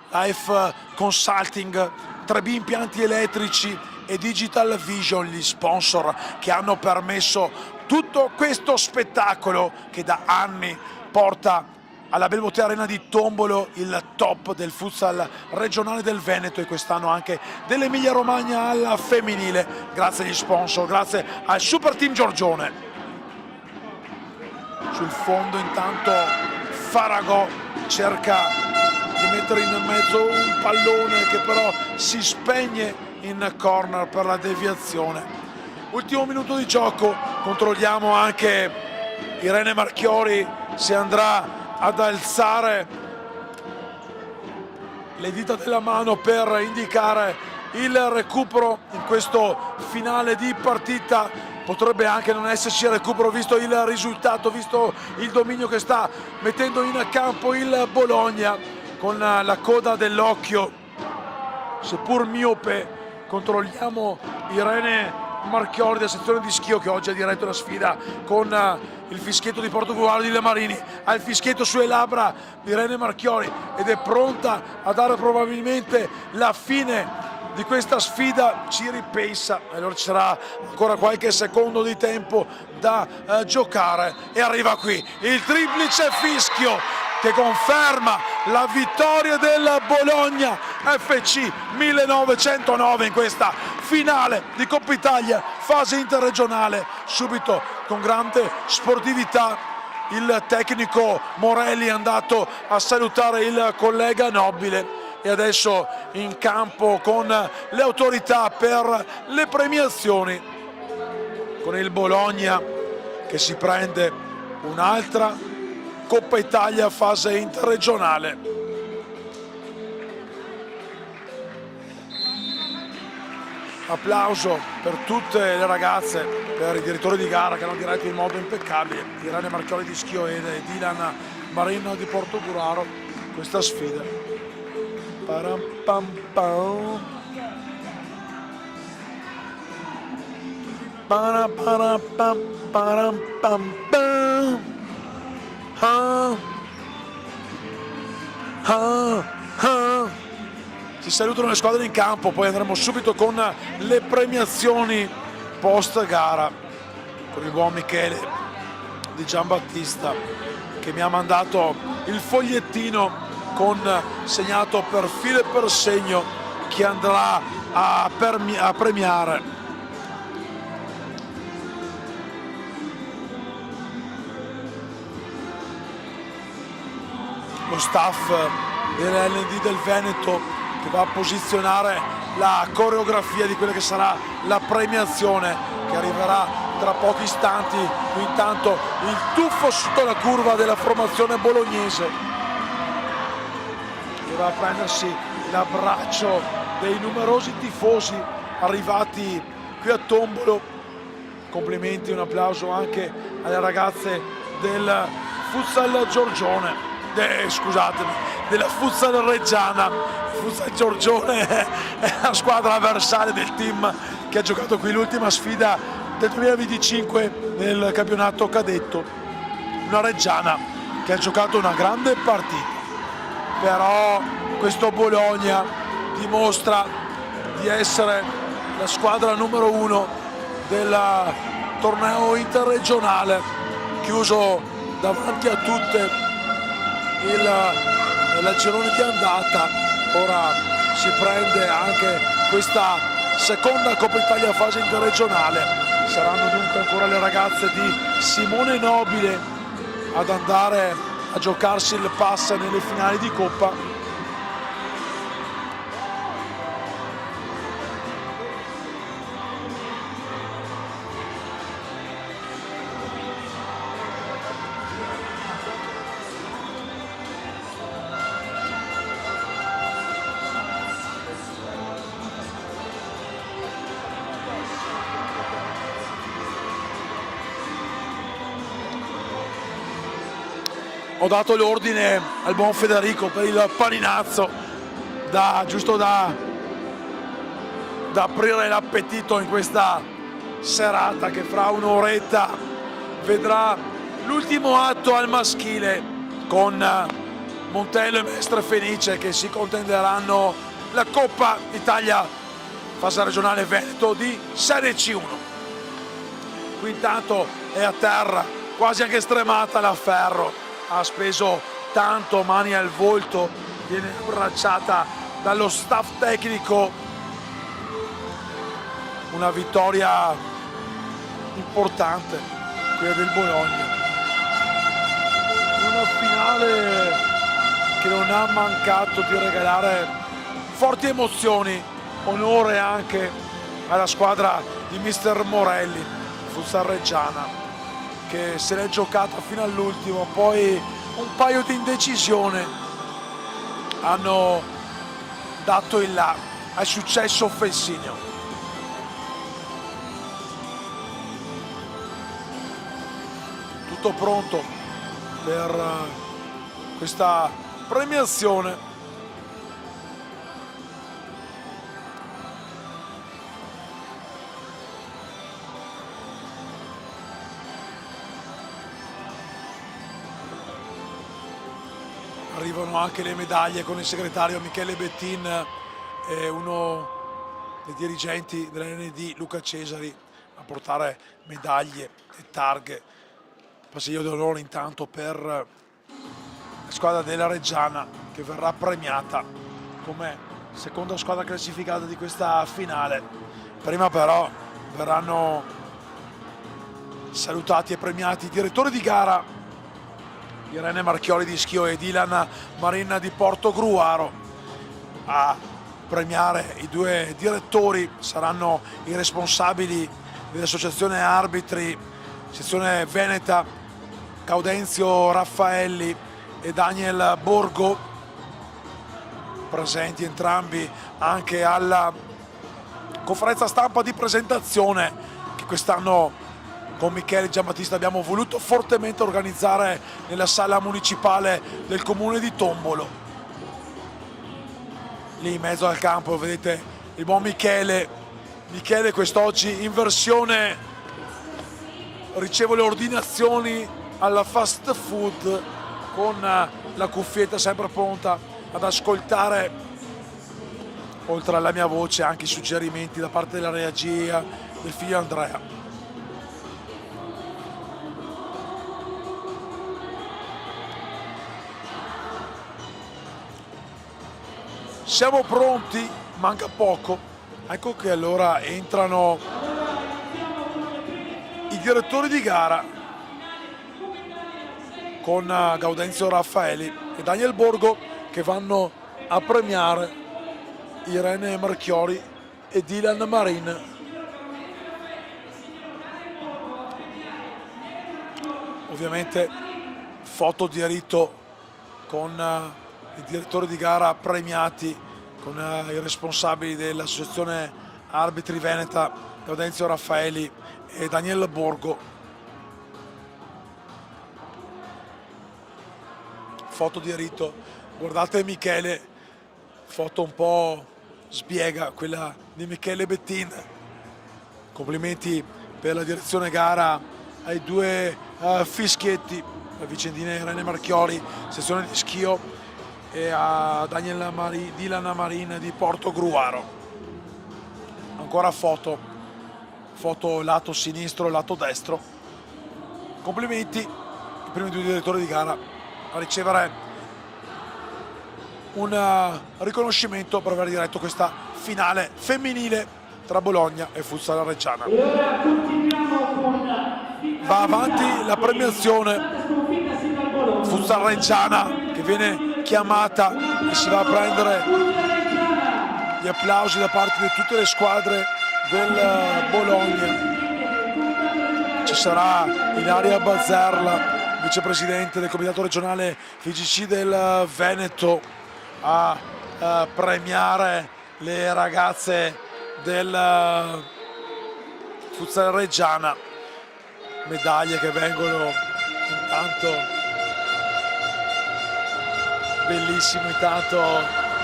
Life Consulting, 3B Impianti Elettrici e Digital Vision, gli sponsor che hanno permesso tutto questo spettacolo che da anni porta alla Belbote Arena di Tombolo il top del futsal regionale del Veneto e quest'anno anche dell'Emilia Romagna alla femminile, grazie agli sponsor, grazie al Super Team Giorgione. Sul fondo intanto Faragò cerca di mettere in mezzo un pallone che però si spegne in corner per la deviazione. Ultimo minuto di gioco, controlliamo anche Irene Marchiori se andrà ad alzare le dita della mano per indicare il recupero in questo finale di partita. Potrebbe anche non esserci recupero visto il risultato, visto il dominio che sta mettendo in campo il Bologna con la coda dell'occhio, seppur miope. Controlliamo Irene Marchiori della sezione di Schio che oggi ha diretto la sfida con il fischietto di Portogallo di Le Marini. Ha il fischietto sulle labbra di Irene Marchiori ed è pronta a dare probabilmente la fine di questa sfida. Ci ripensa, allora ci sarà ancora qualche secondo di tempo da giocare e arriva qui il triplice fischio che conferma la vittoria del Bologna FC 1909 in questa finale di Coppa Italia fase interregionale. Subito con grande sportività il tecnico Morelli è andato a salutare il collega Nobile e adesso in campo con le autorità per le premiazioni, con il Bologna che si prende un'altra Coppa Italia fase interregionale. Applauso per tutte le ragazze, per i direttori di gara che hanno diretto in modo impeccabile, Irene Marchiori di Schio e Dylan Marino di Portogruaro, questa sfida. Param pam pam. Param pam pam. Si salutano le squadre in campo, poi andremo subito con le premiazioni post gara con il buon Michele di Giambattista che mi ha mandato il fogliettino con segnato per filo e per segno chi andrà a premiare. Lo staff dell'LND del Veneto che va a posizionare la coreografia di quella che sarà la premiazione che arriverà tra pochi istanti. Intanto il tuffo sotto la curva della formazione bolognese che va a prendersi l'abbraccio dei numerosi tifosi arrivati qui a Tombolo. Complimenti, un applauso anche alle ragazze del futsal Giorgione. Scusatemi, della futsal Reggiana. Futsal Giorgione è la squadra avversaria del team che ha giocato qui l'ultima sfida del 2025 nel campionato cadetto. Una Reggiana che ha giocato una grande partita, però questo Bologna dimostra di essere la squadra numero 1 del torneo interregionale, chiuso davanti a tutte il girone di andata. Ora si prende anche questa seconda Coppa Italia fase interregionale. Saranno dunque ancora le ragazze di Simone Nobile ad andare a giocarsi il pass nelle finali di Coppa. ho dato l'ordine al buon Federico per il paninazzo, giusto da aprire l'appetito in questa serata che fra un'oretta vedrà l'ultimo atto al maschile con Montello e Mestre Fenice che si contenderanno la Coppa Italia fase regionale Veneto di Serie C1. Qui intanto è a terra, quasi anche stremata la Ferro, ha speso tanto, mani al volto, viene abbracciata dallo staff tecnico. Una vittoria importante, quella del Bologna. Una finale che non ha mancato di regalare forti emozioni, onore anche alla squadra di mister Morelli, Futsal Reggiana, che se l'è giocata fino all'ultimo, poi un paio di indecisione hanno dato il là al successo Felsineo. Tutto pronto per questa premiazione. Arrivano anche le medaglie con il segretario Michele Bettin e uno dei dirigenti dell'ND Luca Cesari a portare medaglie e targhe. Passaggio d'onore intanto per la squadra della Reggiana che verrà premiata come seconda squadra classificata di questa finale. Prima però verranno salutati e premiati i direttori di gara Irene Marchioli di Schio e Dylan Marin di Portogruaro. A premiare i due direttori saranno i responsabili dell'associazione arbitri sezione Veneta, Gaudenzio Raffaelli e Daniel Borgo, presenti entrambi anche alla conferenza stampa di presentazione che quest'anno con Michele Giambattista abbiamo voluto fortemente organizzare nella sala municipale del comune di Tombolo. Lì in mezzo al campo vedete il buon Michele quest'oggi in versione riceve le ordinazioni alla fast food con la cuffietta sempre pronta ad ascoltare, oltre alla mia voce, anche i suggerimenti da parte della regia del figlio Andrea. Siamo pronti, manca poco, ecco che allora entrano i direttori di gara con Gaudenzio Raffaelli e Daniel Borgo che vanno a premiare Irene Marchioli e Dylan Marin. Ovviamente foto di rito con i direttori di gara premiati, con i responsabili dell'associazione arbitri Veneta, Gaudenzio Raffaelli e Daniel Borgo. Foto di rito, guardate Michele, foto un po' sbiega, quella di Michele Bettin. Complimenti per la direzione gara ai due fischietti, la vicendina Irene Marchioli, sezione di Schio, e a Dylan Marin di Portogruaro. Ancora foto lato sinistro e lato destro. Complimenti i primi due direttori di gara a ricevere un riconoscimento per aver diretto questa finale femminile tra Bologna e Futsal Reggiana. Va avanti la premiazione Futsal Reggiana che viene chiamata e si va a prendere gli applausi da parte di tutte le squadre del Bologna. Ci sarà Ilaria Bazzerla, vicepresidente del comitato regionale FIGC del Veneto, a premiare le ragazze del Futsal Reggiana. Medaglie che vengono intanto bellissimo intanto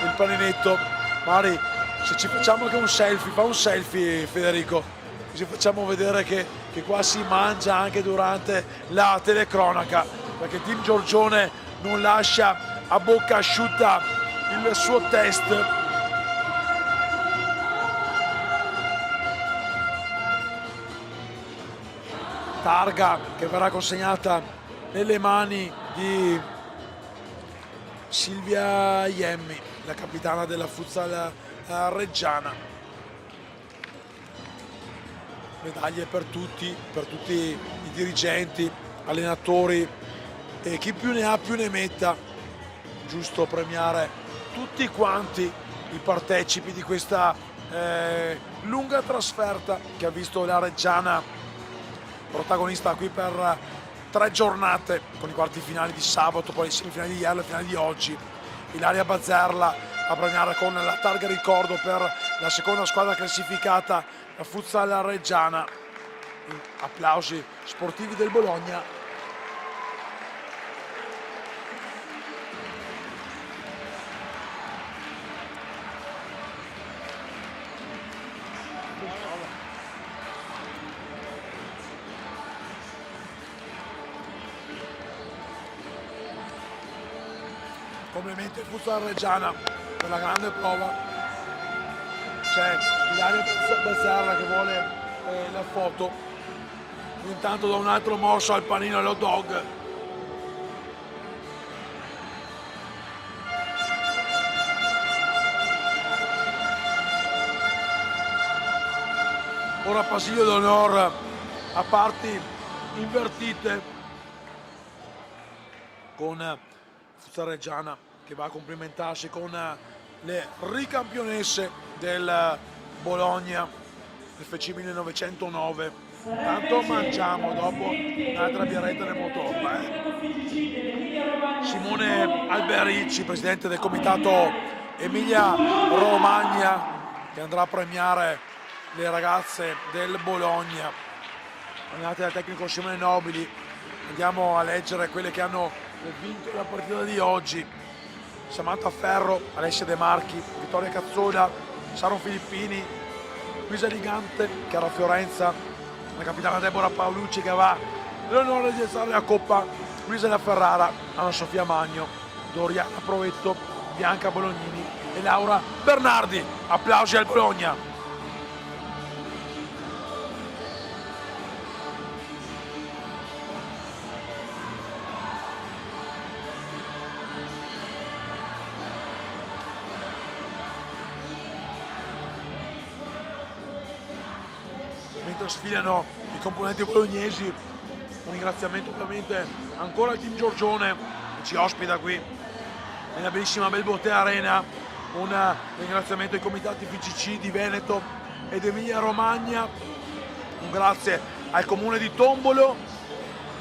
il paninetto. Mari, se ci facciamo anche un selfie, fa un selfie Federico, così facciamo vedere che qua si mangia anche durante la telecronaca, perché Team Giorgione non lascia a bocca asciutta il suo test. Targa che verrà consegnata nelle mani di Silvia Iemmi, la capitana della Futsal Reggiana. Medaglie per tutti i dirigenti, allenatori e chi più ne ha più ne metta. Giusto premiare tutti quanti i partecipi di questa lunga trasferta che ha visto la Reggiana protagonista qui per 3 giornate, con i quarti finali di sabato, poi le semifinali di ieri, le finali di oggi. Ilaria Bazzerla a premiare con la targa ricordo per la seconda squadra classificata, la Futsal Reggiana. Applausi sportivi del Bologna. Complimenti al Futsal Reggiana per la grande prova. C'è Ilaria Bazzerla che vuole la foto. Intanto da un altro morso al panino e all'hot dog. Ora passiglio d'onore a parti invertite con Futsal Reggiana che va a complimentarsi con le ricampionesse del Bologna del FC 1909. Intanto mangiamo dopo un'altra birretta nel motorba. Simone Albericci, presidente del comitato Emilia Romagna, che andrà a premiare le ragazze del Bologna, allenate dal tecnico Simone Nobili. Andiamo a leggere quelle che hanno vinto la partita di oggi. Samantha Ferro, Alessia De Marchi, Vittoria Cazzola, Saron Filippini, Luisa Ligante, Chiara Fiorenza, la capitana Deborah Paolucci che avrà l'onore di alzare la coppa, Luisa La Ferrara, Anna Sofia Magno, Doriana Provetto, Bianca Bolognini e Laura Bernardi. Applausi al Bologna. Mentre sfilano i componenti bolognesi, un ringraziamento ovviamente ancora al Team Giorgione che ci ospita qui nella bellissima Belbotte Arena, un ringraziamento ai comitati FCC di Veneto ed Emilia Romagna, un grazie al comune di Tombolo,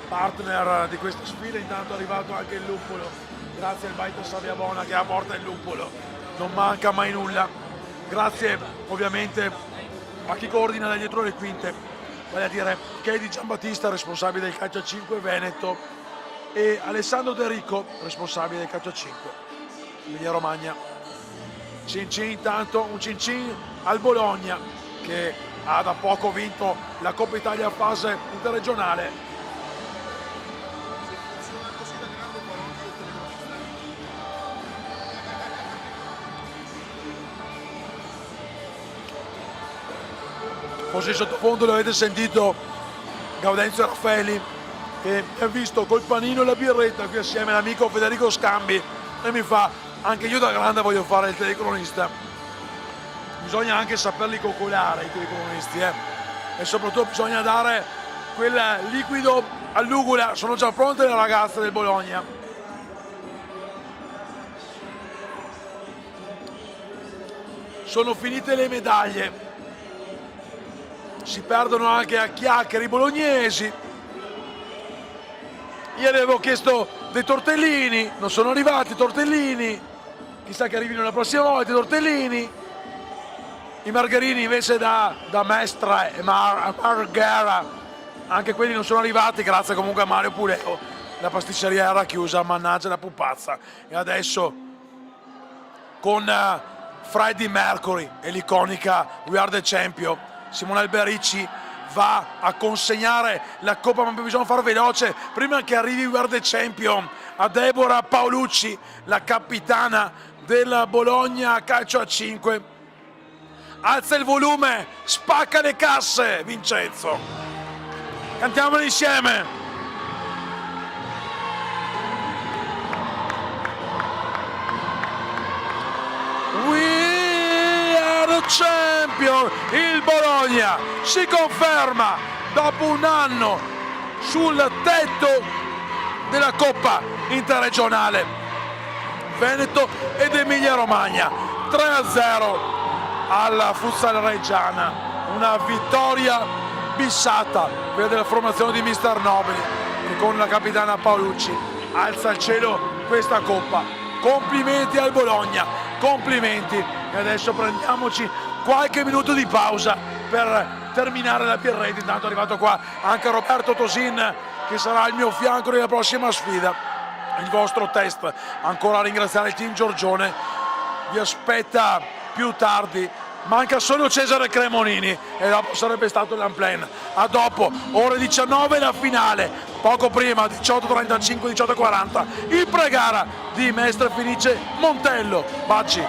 partner di questa sfida. Intanto è arrivato anche il luppolo, grazie al Baita Saviabona che apporta il luppolo, non manca mai nulla. Grazie ovviamente a chi coordina da dietro le quinte, vale a dire Kelly Giambattista, responsabile del calcio a 5 Veneto, e Alessandro De Rico, responsabile del calcio a 5 Emilia Romagna. Cin cin, intanto un cin cin al Bologna che ha da poco vinto la Coppa Italia fase interregionale. Forse in sottofondo l'avete sentito Gaudenzio Raffaeli che mi ha visto col panino e la birretta qui assieme all'amico Federico Scambi e mi fa: anche io da grande voglio fare il telecronista. Bisogna anche saperli coccolare i telecronisti, e soprattutto bisogna dare quel liquido all'ugula. Sono già pronte le ragazze del Bologna. Sono finite le medaglie. Si perdono anche a chiacchiere i bolognesi. Ieri avevo chiesto dei tortellini, non sono arrivati i tortellini, chissà che arrivino la prossima volta i tortellini. I margherini invece da Mestre e Marghera, anche quelli non sono arrivati, grazie comunque a Mario Puleo la pasticceria era chiusa, mannaggia la pupazza. E adesso con Freddie Mercury e l'iconica We Are The Champion, Simone Alberici va a consegnare la coppa, ma bisogna far veloce prima che arrivi We Are The Champion a Deborah Paolucci, la capitana della Bologna calcio a 5. Alza il volume, spacca le casse Vincenzo, cantiamolo insieme. We are the champion. Il Bologna si conferma dopo un anno sul tetto della Coppa Interregionale. Veneto ed Emilia Romagna 3-0 alla Futsal Reggiana, una vittoria bissata, quella della formazione di Mister Nobili, che con la capitana Paolucci alza al cielo questa Coppa. Complimenti al Bologna, complimenti. E adesso prendiamoci qualche minuto di pausa per terminare la birretta. Intanto è arrivato qua anche Roberto Tosin, che sarà al mio fianco nella prossima sfida, il vostro test. Ancora a ringraziare il team Giorgione, vi aspetta più tardi. Manca solo Cesare Cremonini e dopo sarebbe stato l'Amplen. A dopo, ore 19 la finale, poco prima 18:35, 18:40 il pre-gara di Mestre Felice Montello. Baci.